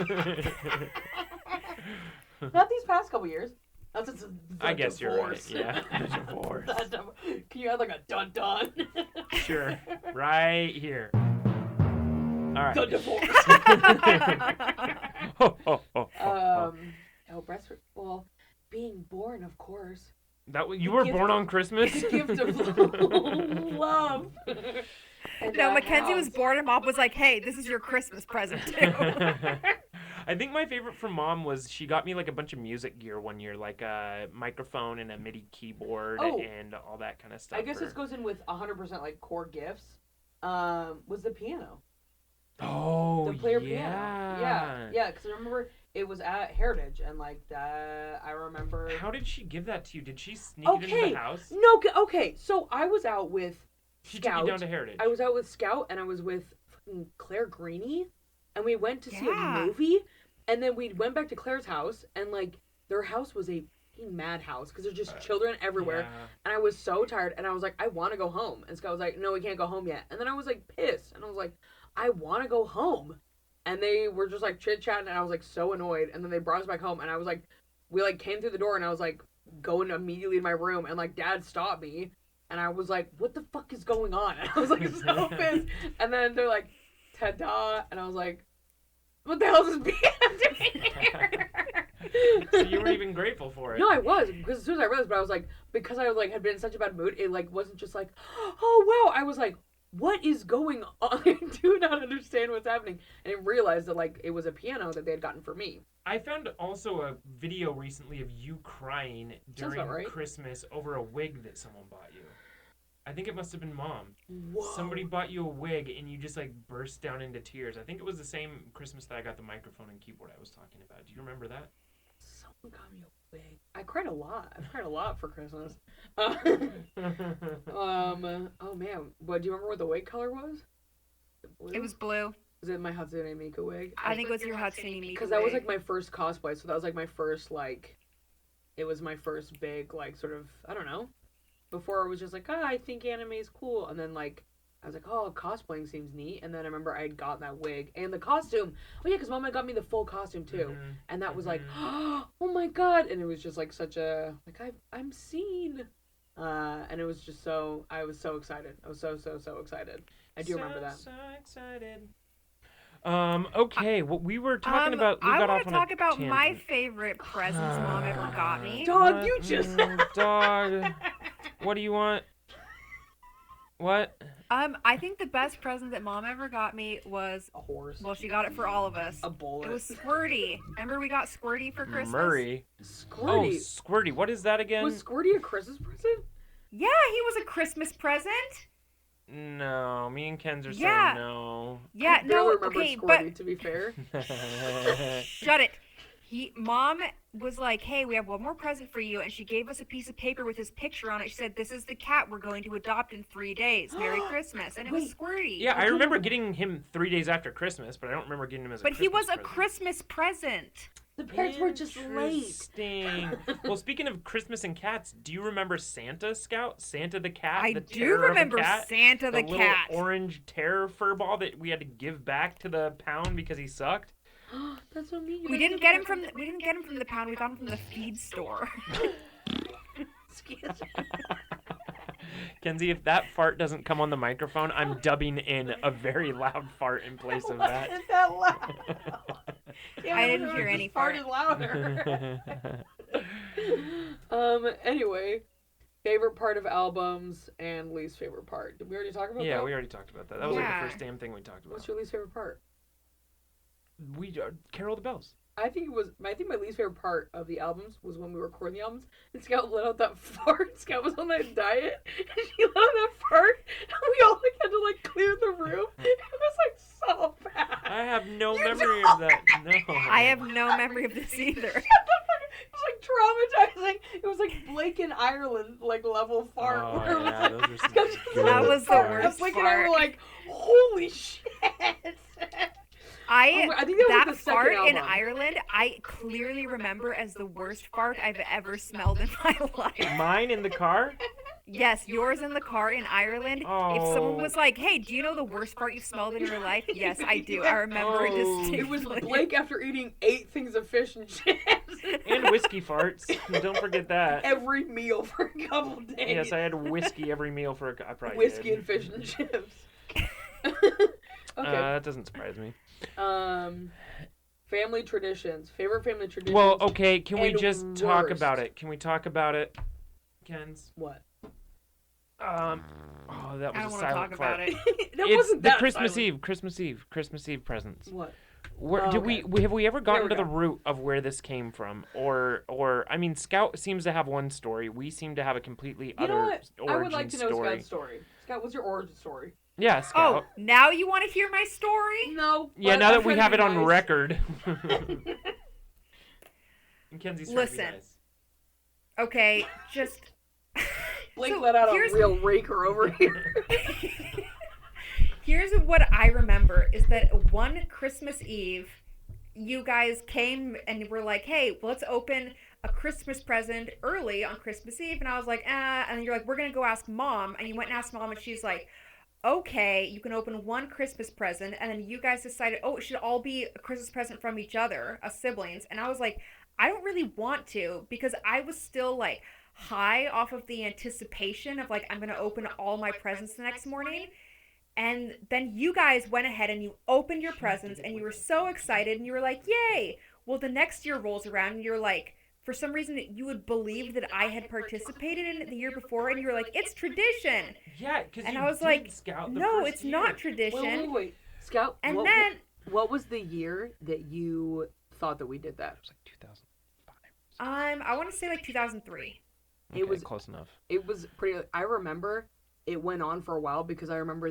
these past couple years. Not since the I guess you're right. divorce. Yeah, the divorce. Can you add like a dun dun? Sure. Right here. All right. The divorce. Ho, ho, ho, ho, ho. Oh, breastfeed. Well, being born, of course. That you were gift- born on Christmas. The gift of love. And No, a Mackenzie was house. bored and Mom was like, hey, this is your Christmas present too. I think my favorite from Mom was she got me like a bunch of music gear one year, like a microphone and a MIDI keyboard Oh. and all that kind of stuff. I guess this goes in with 100% like core gifts. Was the piano. Oh, The player yeah. piano. Yeah, because I remember it was at Heritage, and like that, I remember. How did she give that to you? Did she sneak it into Okay. the house? No, okay. So I was out with She Scout. took you down to Heritage. I was out with Scout, and I was with fucking Claire Greeny, and we went to see a Yeah. movie, and then we went back to Claire's house, and like their house was a fucking madhouse because there's just children everywhere, Yeah. and I was so tired, and I was like, I want to go home, and Scout was like, no, we can't go home yet, and then I was like pissed, and I was like, I want to go home, and they were just like chit chatting, and I was like so annoyed, and then they brought us back home, and I was like, we like came through the door, and I was like going immediately to my room, and like Dad stopped me. And I was like, what the fuck is going on? And I was like, so pissed. And then they're like, ta-da. And I was like, what the hell is this BM doing here? So you weren't even grateful for it. No, I was. Because as soon as I realized, but I was like, because I like had been in such a bad mood, it like wasn't just like, oh, wow. I was like, what is going on? I do not understand what's happening. And I realized that like it was a piano that they had gotten for me. I found also a video recently of you crying Sounds during about right. Christmas over a wig that someone bought you. I think it must have been Mom. Whoa. Somebody bought you a wig and you just like burst down into tears. I think it was the same Christmas that I got the microphone and keyboard I was talking about. Do you remember that? Someone got me a wig. I cried a lot. I cried a lot for Christmas. Oh man, what do you remember what the wig color was? The blue? It was blue. Was it my Hatsune Miku wig? I think it was your Hatsune Miku. Because that was wig. like my first cosplay, so that was like my first like, it was my first big like sort of, I don't know. Before it was just like, I think anime is cool, and then like I was like, oh, cosplaying seems neat. And then I remember I had gotten that wig and the costume. Oh, yeah, because Mom had got me the full costume, too. Mhm. And that was like, Mhm. oh, my God. And it was just like such a, like, I'm seen. And it was just so, I was so excited. I was so excited. I do remember that. So excited. Okay, what we were talking about, we I got want off to on talk a about tangent. my favorite presents Mom ever got me. Dog, you just- Dog. What do you want? What? I think the best present that Mom ever got me was, A horse. well, she got it for all of us. A bullet. It was Squirty. Remember we got Squirty for Christmas? Murray. Oh, Squirty. Squirty. What is that again? Was Squirty a Christmas present? Yeah, he was a Christmas present. No, me and Kenz are Yeah. saying no. Yeah, I no, barely remember okay, Squirty, to be fair. but shut it. Mom was like, hey, we have one more present for you, and she gave us a piece of paper with his picture on it. She said, this is the cat we're going to adopt in 3 days. Merry Christmas. And it was Wait. Squirty. Yeah, I remember getting him 3 days after Christmas, but I don't remember getting him as a But he was a present. Christmas present. The parents were just late. Interesting. Well, speaking of Christmas and cats, do you remember Santa, Scout? Santa the cat? I the do terror of a remember cat? Santa the little cat. orange terror fur ball that we had to give back to the pound because he sucked. That's so mean. We didn't get him from the pound. We got him from the feed store. Excuse me. Kenzie, if that fart doesn't come on the microphone, I'm dubbing in a very loud fart in place of that. Wasn't that loud? Yeah, I didn't it hear just any fart. farted louder. Anyway, favorite part of albums and least favorite part. Did we already talk about that? Yeah, we already talked about that. That was like Yeah. the first damn thing we talked about. What's your least favorite part? We Carol the Bells. I think my least favorite part of the albums was when we were recording the albums and Scout let out that fart. Scout was on that diet and she let out that fart and we all like had to like clear the room. It was like so bad. I have no You memory don't. of that. No. I have no memory of this either. It was like traumatizing. It was like Blake in Ireland like level fart. Oh, where it was yeah, like, those are some Scout just good let out That was the fart, worst and Blake and I were fart. like, holy shit. I think that that was the second fart in album. Ireland, I clearly remember as the worst fart I've ever smelled in my life. Mine in the car? Yes, yours in the car in Ireland. If Oh. someone was like, "Hey, do you know the worst fart you've smelled in your life?" Yes, I do. I remember it Oh. distinctly. It was Blake after eating 8 things of fish and chips. And whiskey farts. Don't forget that. Every meal for a couple days. Yes, I had whiskey every meal for I probably Whiskey did. and fish and chips. Okay. That doesn't surprise me. Family traditions. Favorite family traditions. Well, okay, can we and just talk worst. about it? Can we talk about it, Kenz? What? Oh, that I was don't a want to silent talk fart. about it. That It's wasn't the that Christmas silent. Eve presents. What? Where Oh, did okay. we have we ever gotten we to the go. root of where this came from, or I mean, Scout seems to have one story. We seem to have a completely You other know what? origin I would like to know story. Scout's story. Scout, what's your origin story? Yeah, Oh, Scout. now you want to hear my story? No. Yeah, but now I'm that we trying to have be it on nice. record. And Kenzie's trying to be Listen. nice. Okay, just Blake So, let out a here's- real raker over here. here's what I remember is that one Christmas Eve, you guys came and were like, "Hey, let's open a Christmas present early on Christmas Eve," and I was like, and you're like, "We're gonna go ask Mom," and you went and asked Mom, and she's like, "Okay, you can open one Christmas present," and then you guys decided, "Oh, it should all be a Christmas present from each other, as siblings," and I was like, I don't really want to because I was still like high off of the anticipation of like I'm gonna open all my presents the next morning. And then you guys went ahead and you opened your presents and you were so excited and you were like, yay! Well, the next year rolls around and you're like, for some reason you would believe that I had participated in it the year before and you were like, it's tradition. Yeah, because And you I was did like, Scout the no, first it's year. not tradition. Wait. Scout, And what, then what was the year that you thought that we did that? It was like 2005. I want to say like 2003. Okay, was- close enough. It was pretty. I remember it went on for a while because I remember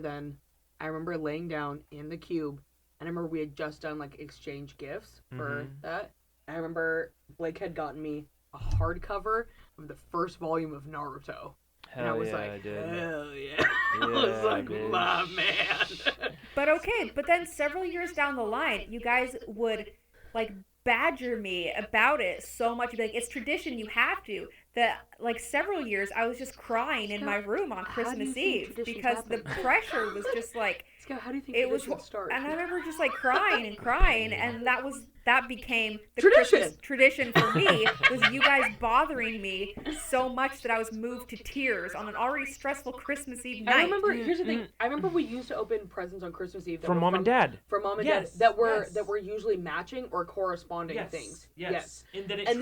laying down in the cube, and I remember we had just done like exchange gifts for Mhm. that. I remember Blake had gotten me a hardcover of the first volume of Naruto, and I Hell was yeah, like, I did. hell yeah! I was Yeah, like, bitch. my man. But okay, but then several years down the line, you guys would like badger me about it so much. You'd be like, it's tradition, you have to. that like several years I was just crying in my room on how do you Christmas think Eve traditions because the happen? pressure was just like Scott, how do you think it was, traditions start? and I remember just like crying and crying, and that became the Tradition. Christmas tradition for me was you guys bothering me so much that I was moved to tears on an already stressful Christmas Eve night. I remember. Here's the thing. I remember we used to open presents on Christmas Eve that From were mom and dad. From mom and Yes, dad that were yes. that were usually matching or corresponding things. Yes. And then it And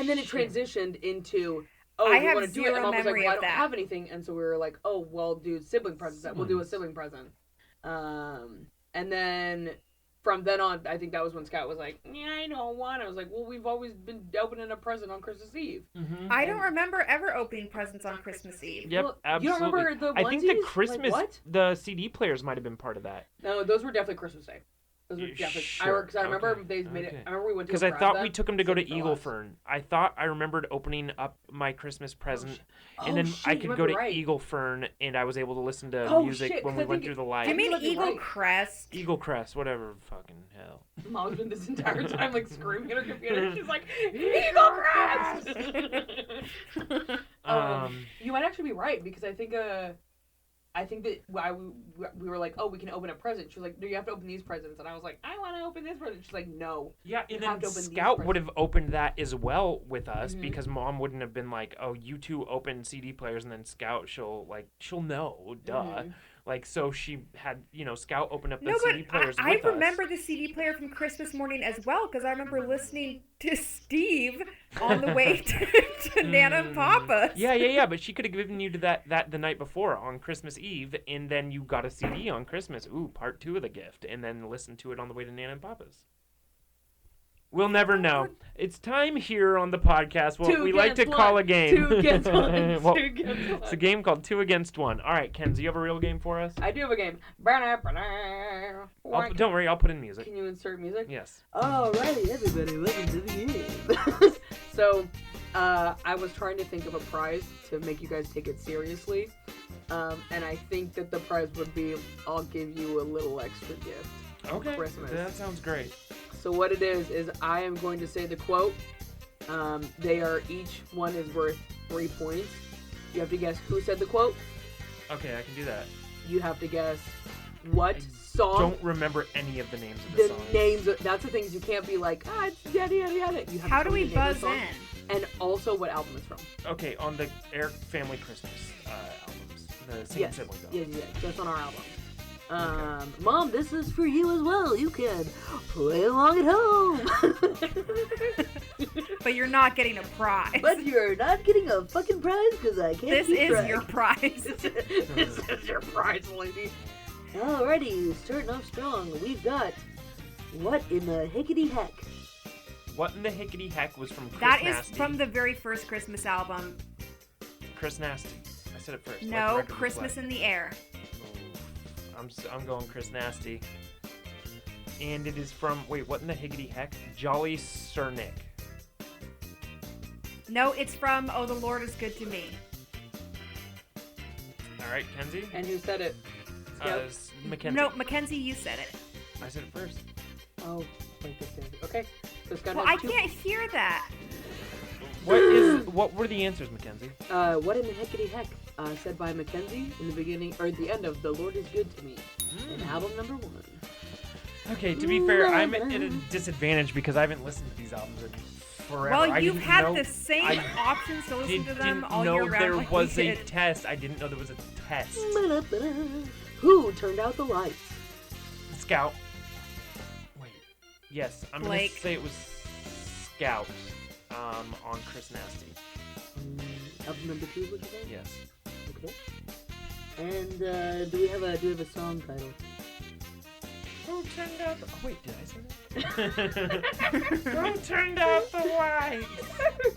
then it transitioned into. Oh, I we have want to do it. zero And mom was like, memory well, I of don't that. have anything, and so we were like, oh, well, do sibling presents. We'll do a sibling present. And then from then on, I think that was when Scott was like, yeah, I don't want. I was like, well, we've always been opening a present on Christmas Eve. I don't remember ever opening presents on Christmas Eve. Yep, Well, you absolutely. don't remember the I think the onesies? Christmas, Like, what? the CD players might have been part of that. No, those were definitely Christmas Day. Those were definitely. Sure, Because I remember okay, they made it. okay. I remember we went to. Because a I grab thought that, we took him to go to saved our Eagle lives. Fern. I thought I remembered opening up my Christmas present, and Oh, then shit, I you could might go be to right. Eagle Fern, and I was able to listen to Oh, music shit, when 'cause we I went think through the it- light. Do you mean might be Eagle right. Crest? Eagle Crest, whatever fucking hell. Mom's been this entire time like screaming at her computer. She's like, Eagle Crest! You might actually be right because I think that we were like, oh, we can open a present. She was like, no, you have to open these presents. And I was like, I want to open this present. She's like, no. Yeah, You and have then to open these Scout would presents. have opened that as well with us Mhm. because Mom wouldn't have been like, "Oh, you two open CD players," and then Scout, she'll know, duh. Mhm. Like, so she had, Scout open up the No, but CD players I with us. remember the CD player from Christmas morning as well because I remember listening to Steve on the way to Nana and Papa's. Yeah, but she could have given you that the night before on Christmas Eve, and then you got a CD on Christmas. Ooh, part 2 of the gift, and then listened to it on the way to Nana and Papa's. We'll never know. It's time here on the podcast what Two we like to against call one. a game. 2 against 1. Well, 2 against 1. it's a game called 2 Against 1. All right, Kenz, do you have a real game for us? I do have a game. Don't worry, I'll put in music. Can you insert music? Yes. Alrighty, everybody, welcome to the game. So, I was trying to think of a prize to make you guys take it seriously. And I think that the prize would be, I'll give you a little extra gift. Okay. Christmas. That sounds great. So what it is I am going to say the quote. Each one is worth 3 points. You have to guess who said the quote. Okay, I can do that. You have to guess what song. Don't remember any of the names of the The songs. names. That's the things you can't be like, it's yada yada yada. You have How to do tell we me the name of buzz the song in? And also what album it's from. Okay, on the Air Family Christmas albums. The Singing Yes. Siblings Yeah, albums. just on our album. Mom, this is for you as well. You can play along at home. But you're not getting a prize. But you're not getting a fucking prize because I can't This keep is track. your prize. This is your prize, lady. Alrighty, starting off strong. We've got What in the Hickety Heck? What in the Hickety Heck was from Chris That is Nasty? from the very first Christmas album. Chris Nasty. I said it first. Let the No, record Christmas reflect. in the Air. I'm going Chris Nasty. And it is from, wait, what in the Higgity Heck? Jolly Sir Nick. No, it's from Oh the Lord is Good to Me. All right, Kenzie? And who said it? Scout? Mackenzie. No, Mackenzie, you said it. I said it first. Oh, wait, this is okay. So Scott Well, has I two. can't hear that. What were the answers, Mackenzie? What in the Hickety Heck? Said by Mackenzie in the beginning, or at the end of The Lord is Good to Me. In album number 1. Okay, to be fair, I'm at a disadvantage because I haven't listened to these albums in forever. Well, I you've didn't had know- the same I options to listen to them didn't all know year round. there like was we a did. test. I didn't know there was a test. Who turned out the lights? Scout. Wait. Yes, I'm going Blake. to say it was Scout on Chris Nasty. Album number 2 is what you said? Yes. Okay. And do we have a song title? Who turned out the... Oh, wait, did I say that? Who turned out the lights?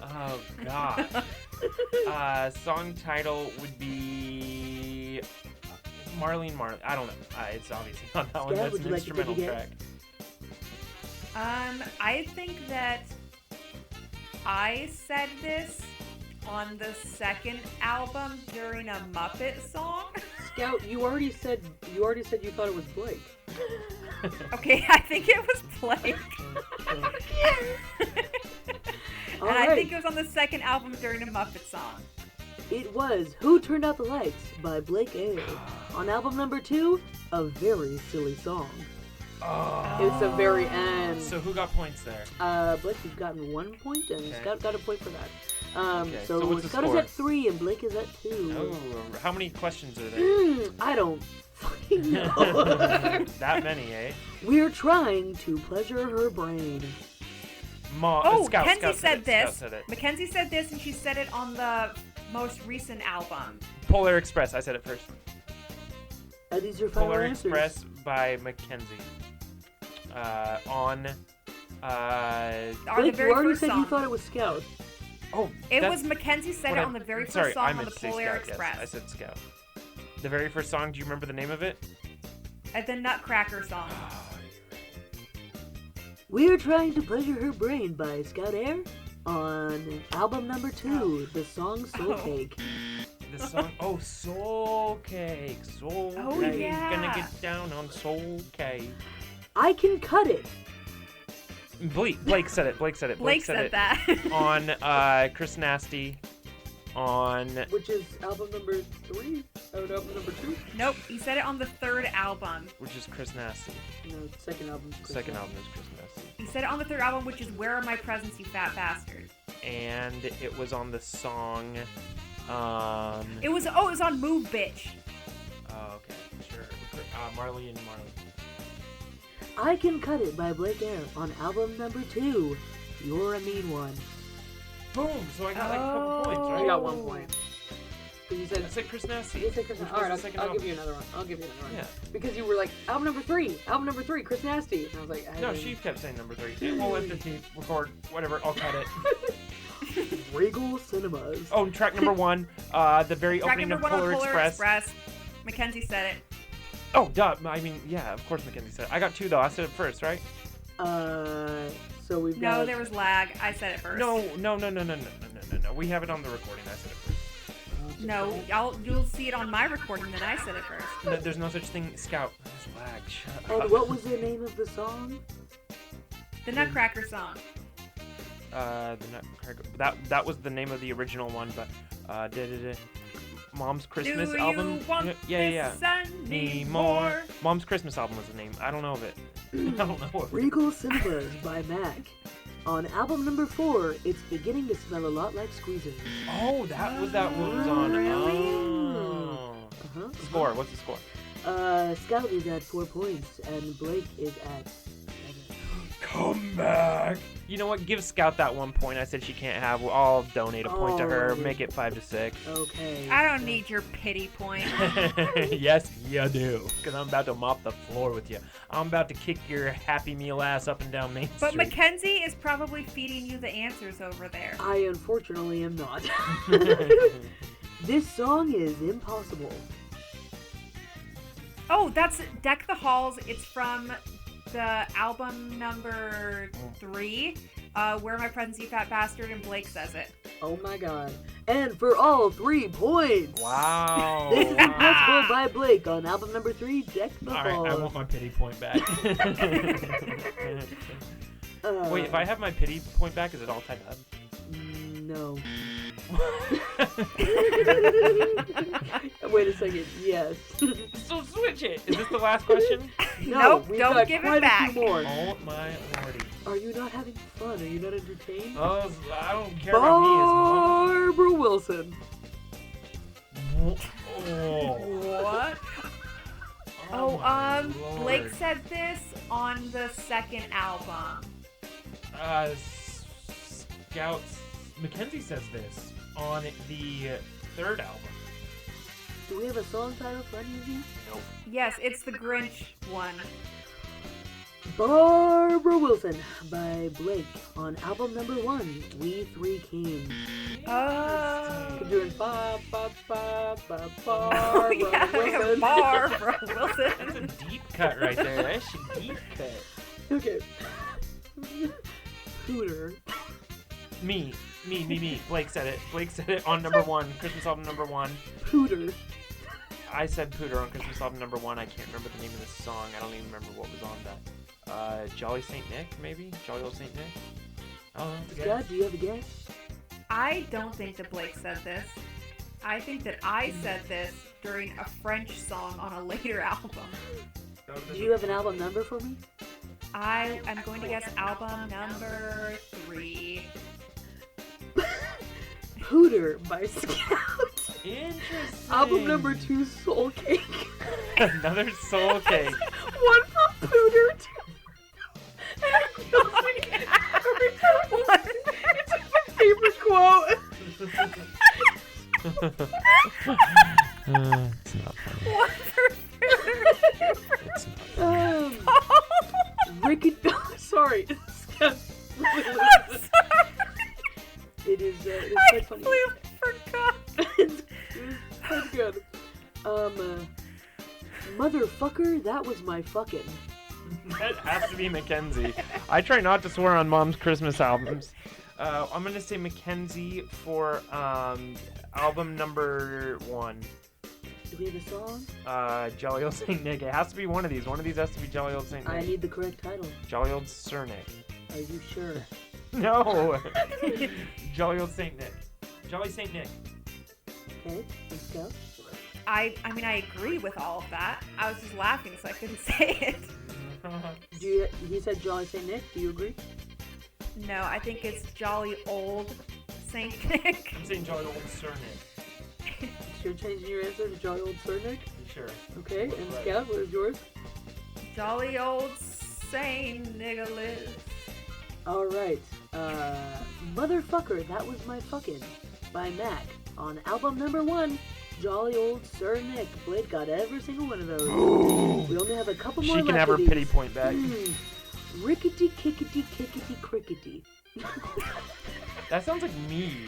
Oh, God. Song title would be... Marlene. I don't know. It's obviously not that one. Scott, That's would an you like to take a instrumental guess? track. I think that I said this on the second album during a Muppet song. Scout, you already said you thought it was Blake. Okay, I think it was Blake. And I think it was on the second album during a Muppet song. It was Who Turned Out the Lights by Blake A. On album number 2, a very silly song. Oh. It's the very end. So who got points there? Blake has gotten 1 point, and Okay. Scout got a point for that. Okay, so So what's the Scout is score? at 3, and Blake is at 2. Oh, how many questions are there? I don't fucking know. That many, eh? We're trying to pleasure her brain. Scout, Kenzie Scout said it, this. Scout said it. Mackenzie said this, and she said it on the most recent album. Polar Express. I said it first. Are these your final Polar answers? Express by Mackenzie. On. On the Blake, you very already first said song. you thought it was Scout. Oh, It that's was Mackenzie said what it I- on the very first sorry, I song on meant the to say Polar Scout, Express. Yes, I said Scout. The very first song. Do you remember the name of it? At the Nutcracker song. We're trying to pleasure her brain by Scout Air. On album number 2, the song Soul Oh. Cake. The song. Oh, Soul Cake. Soul Oh, Cake. yeah. Gonna get down on Soul Cake. I can cut it. Blake said it. Blake said it. Blake said it. that. On Chris Nasty. On. Which is album number 3? Oh, no, album number 2? Nope, he said it on the third album. Which is Chris Nasty. No, second album. Second album is Chris Nasty. He said it on the third album, which is Where Are My Presents, You Fat Bastard. And it was on the song. It was on Move Bitch. Oh, okay, sure. Marley and Marley. I Can Cut It by Blake Air. On album number 2, You're a Mean One. Boom! So I got like a couple points, right? I got 1 point. 'Cause you I said said Chris Nasty. You said Chris Which Nasty. was All the right, second I'll album. give you another one. I'll give you another one. Yeah. Because you were like, album number 3, Chris Nasty. And I was like, I No, didn't- she kept saying number 3. We'll let the tape record. Whatever. I'll cut it. Regal Cinemas. Oh, and track number 1. The very Track opening number of 1 Polar on Polar Express. Express. Mackenzie said it. Oh, duh. I mean, yeah, of course Mackenzie said it. I got 2 though. I said it first, right? So we've got. No, there was lag. I said it first. No. We have it on the recording. I said it first. No, you'll see it on my recording that I said it first. No, there's no such thing. Scout. There's lag. Shut And up. what was the name of the song? The Nutcracker song. The Nutcracker. That was the name of the original one, but Mom's Christmas Do album. you want Yeah. this anymore? Mom's Christmas album was the name. I don't know of it. I don't know of it. Regal Cinemas by Mac. On album number 4, it's beginning to smell a lot like Squeezers. Oh, that was what was on. Really? Oh. Uh-huh. Score. What's the score? Scout is at 4 points, and Blake is at 7. Come back. You know what? Give Scout that 1 point. I said she can't have. I'll donate a point to her. Oh. Make it 5 to 6. Okay. I don't need your pity point. Yes, you do. Because I'm about to mop the floor with you. I'm about to kick your Happy Meal ass up and down Main But Street. Mackenzie is probably feeding you the answers over there. I unfortunately am not. This song is impossible. Oh, that's Deck the Halls. It's from the album number 3, Where My Presents, You Fat Bastard, and Blake says it. Oh my god. And for all 3 points. Wow. This is impossible by Blake on album number 3, Deck the All right, I Halls. want my pity point back. Wait, if I have my pity point back, is it all tied up? No. Wait a second. Yes. So switch it. Is this the last question? No, Nope, we've don't got give it quite back. A few more. Oh my lordy. Are you not having fun? Are you not entertained? Oh, I don't care about me Barbara Wilson. as mom. Oh. What? Oh, my Blake lord. said this on the second album. Scouts. Mackenzie says this on the third album. Do we have a song title for any of these? Nope. Yes, it's the Grinch one. Barbara Wilson by Blake on album number 1, We Three Kings. Oh. We're doing ba ba ba ba Oh, Barbara yeah, Wilson. Barbara That's Wilson. a deep cut right there. That's a deep cut. Okay. Pooter. Me. Blake said it. Blake said it on number 1. Christmas album number 1. Pooter. I said Pooter on Christmas album number 1. I can't remember the name of the song. I don't even remember what was on that. Jolly Saint Nick, maybe? Jolly Old Saint Nick? Oh, that's good. Scott, do you have a guess? I don't think that Blake said this. I think that I said this during a French song on a later album. Do you have an album number for me? I am going to guess album number 3. Pooter by Scout. Interesting. Album number 2, Soul Cake. Another soul cake. One from Pooter, two. It's like my favorite quote. It's not funny. One for It's not. Ricky. Sorry. Scout. It is. It's I quite funny. completely forgot. It's quite good. Motherfucker, that was my fucking. That has to be Mackenzie. I try not to swear on Mom's Christmas albums. I'm gonna say Mackenzie for album number 1. Do we have a song? Jolly Old Saint Nick. It has to be one of these. One of these has to be Jolly Old Saint Nick. I need the correct title. Jolly Old Sir Nick. Are you sure? No. Jolly Old Saint Nick. Jolly Saint Nick. Okay, let's go. I mean, I agree with all of that. I was just laughing, so I couldn't say it. He said Jolly Saint Nick. Do you agree? No, I think it's Jolly Old Saint Nick. I'm saying Jolly Old Sir Nick. So you're changing your answer to Jolly Old Sir Nick? Sure. Okay, and Right. Scout, what is yours? Jolly Old Saint Nicholas. All right. Motherfucker, that was my fucking by Mac on album number 1. Jolly Old Sir Nick. Blade got every single one of those. We only have a couple more She left can have her of pity these. point back. Rickety, kickety, kickety, crickety. That sounds like me.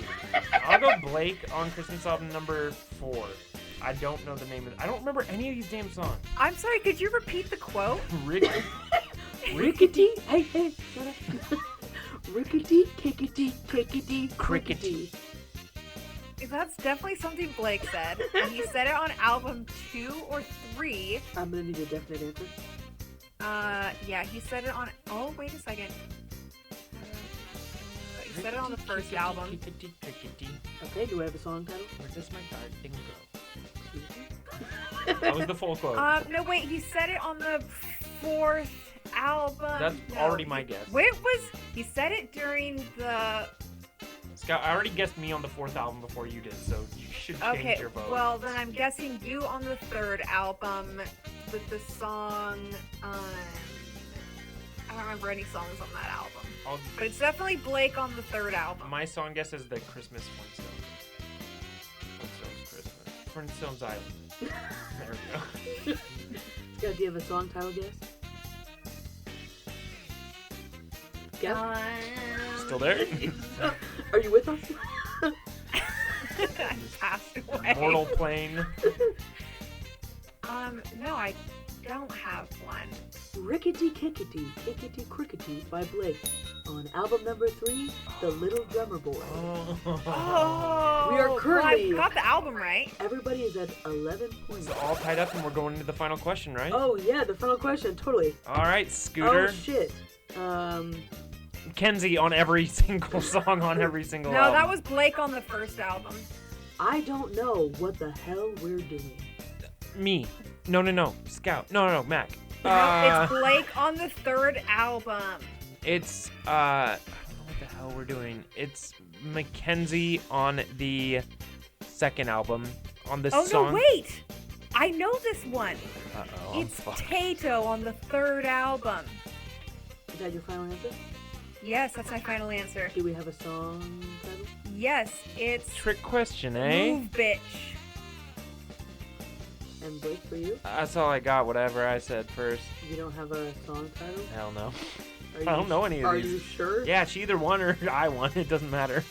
I'll go Blake on Christmas album number 4. I don't know the name of it. I don't remember any of these damn songs. I'm sorry, could you repeat the quote? Rick. Rickety, hey, shut up. Rickety, kickety, crickety, crickety. That's definitely something Blake said. And he said it on album 2 or 3. I'm gonna need a definite answer. Yeah, he said it on. Oh, wait a second. He said it on the first album. Okay, do I have a song title? Where does my garden go? That was the full quote. No, wait, he said it on the 4th album. That's No. already my guess. He said it during the. Scott, I already guessed me on the 4th album before you did, so you should change Okay, your vote. well, then I'm guessing you on the 3rd album with the song. I don't remember any songs on that album. But it's definitely Blake on the 3rd album. My song guess is the Christmas Flintstones. Flintstones Christmas. Flintstones Island. There we go. Scott, do you have a song title guess? Still there? Are you with us? I passed away. Mortal Plane. No, I don't have one. Rickety Kickety, Kickety Crickety by Blake on album number 3, The Little Drummer Boy. Oh, We are currently- Well, I got the album right. Everybody is at 11 points. It's all tied up and we're going into the final question, right? Oh yeah, the final question, totally. All right, Scooter. Oh shit. Kenzie on every single song on every single No, album. that was Blake on the first album. I don't know what the hell we're doing. Me. No. Scout. No, Mac. No, it's Blake on the 3rd album. It's I don't know what the hell we're doing. It's Mackenzie on the 2nd album. On the Oh song. no, wait! I know this one. Uh-oh. It's fuck. Tato on the 3rd album. Is that your final answer? Yes, that's my final answer. Do we have a song title? Yes, it's Trick question, eh? Move Bitch. And Blake, for you? That's all I got. Whatever I said first. You don't have a song title? Hell no. Are I don't know any of Are these. you sure? Yeah, she either won or I won. It doesn't matter.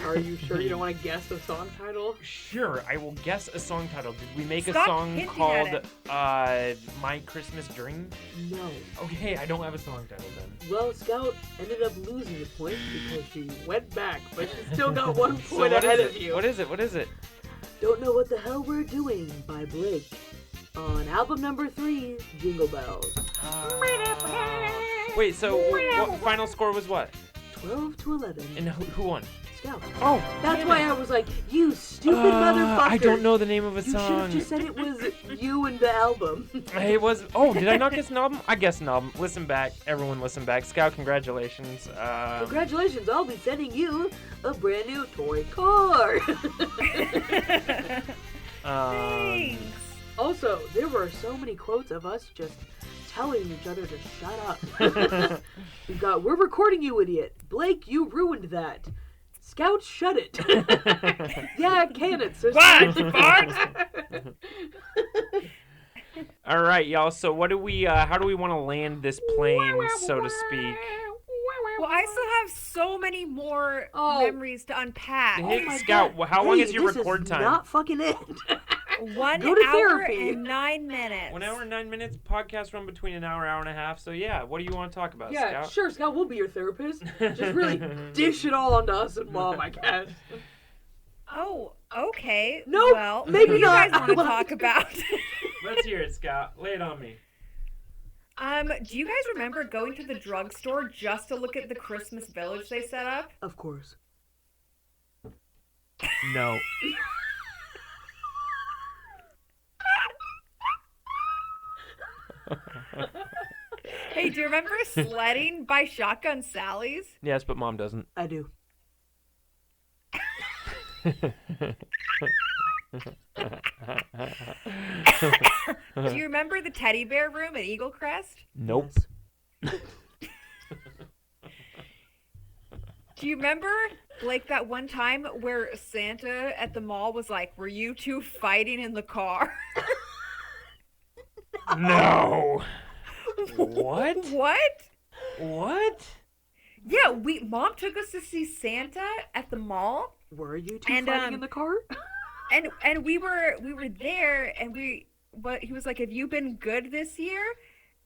Are you sure you don't want to guess a song title? Sure, I will guess a song title. Did we make a Stop song hinting called at My Christmas Dream? No. Okay, I don't have a song title then. Well, Scout ended up losing a point because she went back, but she still got 1 So point what ahead is of it? you. What is it? What is it? Don't Know What the Hell We're Doing by Blake on album number 3, Jingle Bells. Wait, so what final score was what? 12 to 11. And who won? Scout. Oh, That's damn why it. I was like, you stupid motherfucker. I don't know the name of a You should have song. just said it was you and the album. It was. Oh, did I not guess an album? I guessed an album. Listen back, everyone. Listen back. Scout, congratulations. Congratulations, I'll be sending you a brand new toy car. Thanks. Also, there were so many quotes of us just telling each other to shut up. We've got, we're recording you, idiot. Blake, you ruined that. Scout, shut it. Yeah, can it, sister. What? All right, y'all. So what do we? How do we want to land this plane, so to speak? Well, I still have so many more memories to unpack. Hey, my Scout, God. how long Hey, is your this record time? Not fucking it. 1 Go to hour therapy. and 9 minutes. 1 hour and 9 minutes. Podcast run between an hour and a half. So yeah, what do you want to talk about, Yeah, Scout? sure, Scout, we'll be your therapist. Just really dish it all onto us and Mom, I guess. Oh, okay. Nope, Well, maybe what do you not. guys want to talk about? Let's hear it, Scout. Lay it on me. Do you guys remember going to the drugstore just to look at the Christmas village they set up? Of course. No. Hey, do you remember sledding by Shotgun Sally's? Yes, but Mom doesn't. I do. Do you remember the teddy bear room at Eagle Crest? Nope. Yes. Do you remember, Blake, that one time where Santa at the mall was like, were you two fighting in the car? No. What? What? What? Yeah, Mom took us to see Santa at the mall. Were you two And, fighting in the car? And we were there, and he was like, have you been good this year?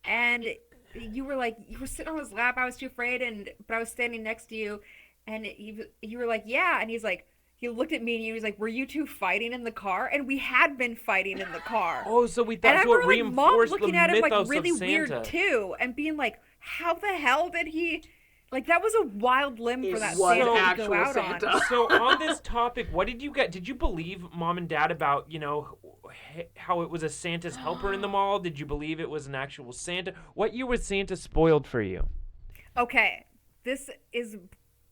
And you were like, you were sitting on his lap. I was too afraid, but I was standing next to you, and you were like, yeah. And he's like, he looked at me and he was like, were you two fighting in the car? And we had been fighting in the car. Oh, so we And thought I so it remember like Mom reinforced the looking at him like mythos really of Santa. weird too, and being like, how the hell did he? Like, that was a wild limb for It that was Santa to actual go out Santa. on. So on this topic, what did you get? Did you believe Mom and Dad about, how it was a Santa's helper in the mall? Did you believe it was an actual Santa? What year was Santa spoiled for you? Okay, this is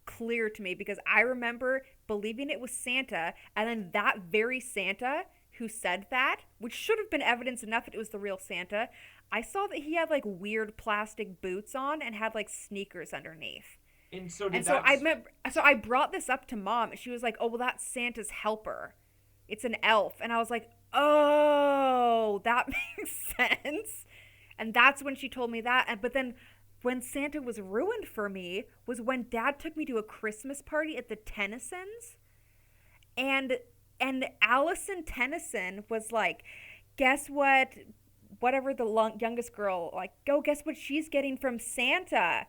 clear to me because I remember believing it was Santa, and then that very Santa who said that, which should have been evidence enough that it was the real Santa, I saw that he had like weird plastic boots on and had like sneakers underneath. And so did And so I brought this up to Mom, and she was like, "Oh, well, that's Santa's helper. It's an elf." And I was like, "Oh, that makes sense." And that's when she told me that. But then when Santa was ruined for me was when Dad took me to a Christmas party at the Tennysons. And Allison Tennyson was like, "Guess what? Whatever the youngest girl, like, go guess what she's getting from Santa."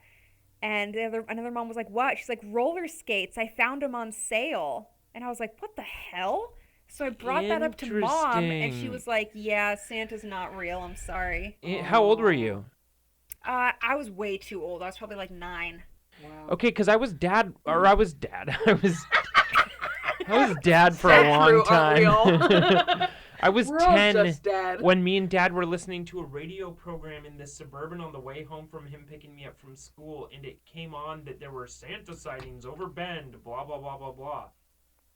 And another mom was like, "What?" She's like, "Roller skates. I found them on sale." And I was like, "What the hell?" So I brought that up to Mom, and she Interesting. was like, "Yeah, Santa's not real. I'm sorry." How old were you? I was way too old. I was probably like 9. Wow. Okay, because I was dad. I was dad for a That's long true, aren't we all? time. I was We're all 10 just Dad. when me and Dad were listening to a radio program in the Suburban on the way home from him picking me up from school, and it came on that there were Santa sightings over Bend, blah, blah, blah, blah, blah.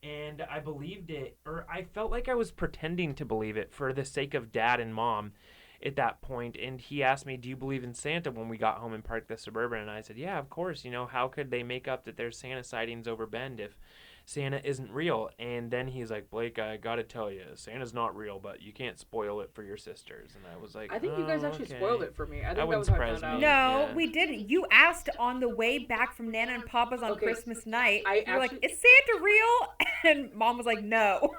And I believed it, or I felt like I was pretending to believe it for the sake of Dad and Mom at that point. And he asked me, "Do you believe in Santa?" when we got home and parked the Suburban. And I said, "Yeah, of course. How could they make up that there's Santa sightings over Bend if Santa isn't real?" And then he's like, "Blake, I gotta tell you, Santa's not real, but you can't spoil it for your sisters." And I was like, I think you guys actually okay. spoiled it for me. I think that wouldn't was how I surprise found me. out. No, Yeah. we didn't. You asked on the way back from Nana and Papa's on Okay. Christmas night. I You were like, actually- "Is Santa real?" And Mom was like, "No."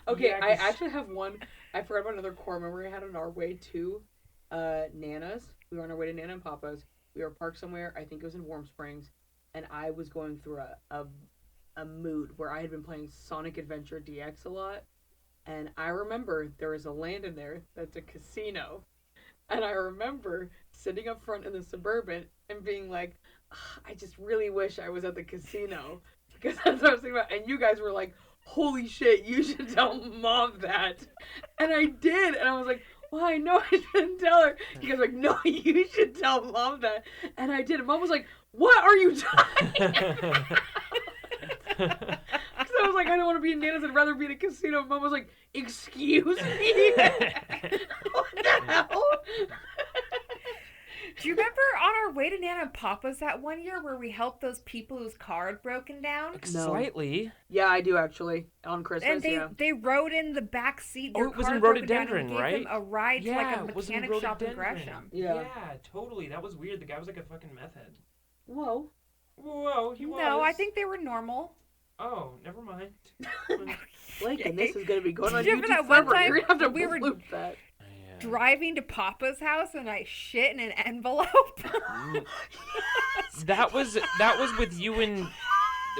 Okay, Yeah, I 'cause- actually have one. I forgot about another core memory I had on our way to Nana's. We were on our way to Nana and Papa's. We were parked somewhere. I think it was in Warm Springs, and I was going through a mood where I had been playing Sonic Adventure DX a lot, and I remember there is a land in there that's a casino, and I remember sitting up front in the Suburban and being like, I just really wish I was at the casino because that's what I was thinking about. And you guys were like, holy shit, you should tell Mom that. And I did. And I was like, well, I know I shouldn't tell her. You guys were like, no, you should tell Mom that. And I did. And Mom was like, what are you talking about? Because I was like, I don't want to be in Nana's. I'd rather be in a casino. Mom was like, excuse me? What the hell? Do you remember on our way to Nana and Papa's that one year where we helped those people whose car had broken down? No. Slightly. Yeah, I do actually. On Christmas, And they rode in the back seat. Their Oh, it was car in broke down, and Rhododendron, we gave right? them a ride to like a it was in mechanic shop in Rhododendron. Gresham. Yeah. Totally. That was weird. The guy was like a fucking meth head. Whoa. Whoa, he was. No, I think they were normal. Oh, never mind. Blake, and this is going to be going on Did you remember YouTube that one forever. time You're going to have to we were- bleep that. Driving to Papa's house and I shit in an envelope. That was with you and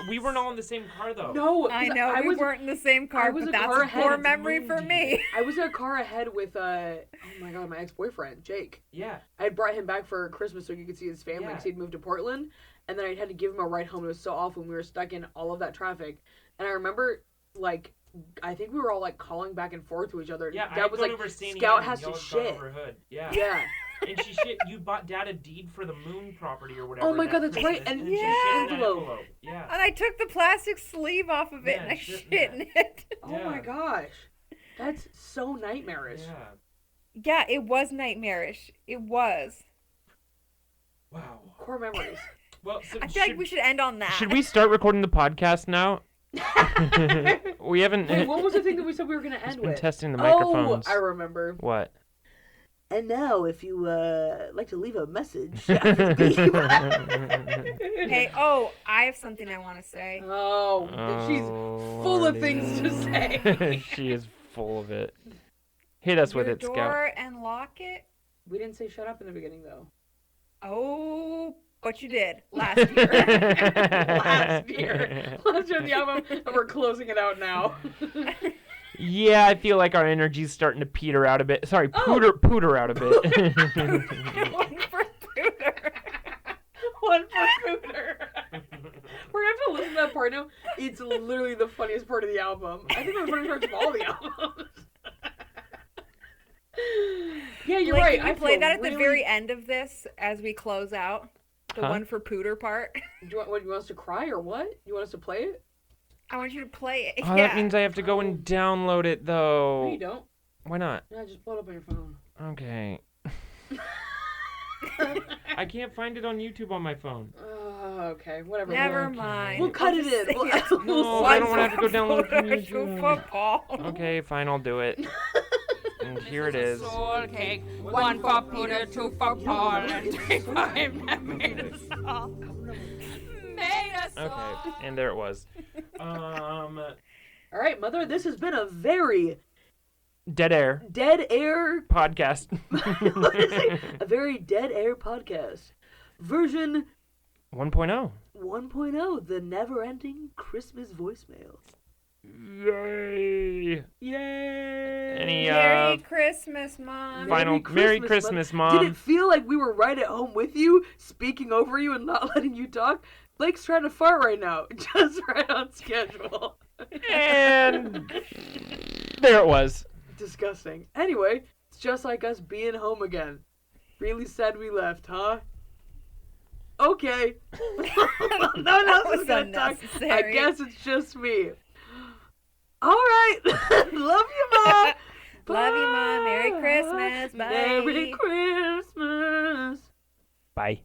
we weren't all in the same car though. No, I 'cause know, I we was, weren't in the same car, was but a that's car a poor ahead. memory for me. I was in a car ahead with, oh my god, my ex-boyfriend, Jake. Yeah. I had brought him back for Christmas so you could see his family Yeah. because he'd moved to Portland. And then I had to give him a ride home. It was so awful. And we were stuck in all of that traffic. And I remember, like, I think we were all, like, calling back and forth to each other. Yeah, Dad was like, Scout has to shit. Yeah. Yeah. And she shit. You bought Dad a deed for the moon property or whatever. Oh my God, that that's right, Christmas, and then she yeah. shit in that envelope. Yeah. And I took the plastic sleeve off of it Yeah, and I shit shit in in it. Oh my Yeah. gosh. That's so nightmarish. Yeah. Yeah, it was nightmarish. It was. Wow. Core memories. Well, so I feel like we should end on that. Should we start recording the podcast now? We haven't. Wait, what was the thing that we said we were going to He's end been with? testing the microphones. Oh, I remember. What? And now, if you like to leave a message. Hey, oh, I have something I want to say. Oh, she's full of things to say. She is full of it. Hit us with Your it, Scout. door and lock it. We didn't say shut up in the beginning, though. Oh, but you did last year. Last year. Last year in the album, and we're closing it out now. Yeah, I feel like our energy's starting to peter out a bit. Sorry, pooter out a bit. One for Pooter. One for Pooter. We're gonna have to listen to that part now. It's literally the funniest part of the album. I think it's the funniest part of all the albums. Yeah, you're Blake, right. Can you I play feel that at the really- very end of this as we close out? The Huh? one for Pooter part. Do you want us to cry or what? You want us to play it? I want you to play it. Oh, yeah. that means I have to go and download it, No, though. you don't. Why not? Yeah, just pull it up on your phone. Okay. I can't find it on YouTube on my phone. Okay, whatever. Never Okay. mind. We'll cut I'll it just in. sing it. No, I don't want to have to go download it from Pooter to YouTube. football. Okay, fine, I'll do it. And here it is. Soul cake, one for Pooter, two for Paul, and three for him that made us all. Made us all. Okay, and there it was. All right, Mother, this has been a very Dead air dead air podcast. what is it? A very dead air podcast. Version 1.0. 1.0, the never-ending Christmas voicemail. Yay! Yay! Any Merry Christmas, Mom. final Merry Christmas, Mom. Did it feel like we were right at home with you, speaking over you and not letting you talk? Blake's trying to fart right now, just right on schedule. And there it was. Disgusting. Anyway, it's just like us being home again. Really sad we left, huh? Okay. No one else is gonna talk. I unnecessary. guess it's just me. All right. Love you, Mom. Love you, Mom. Merry Bye. Christmas. Bye. Merry Christmas. Bye.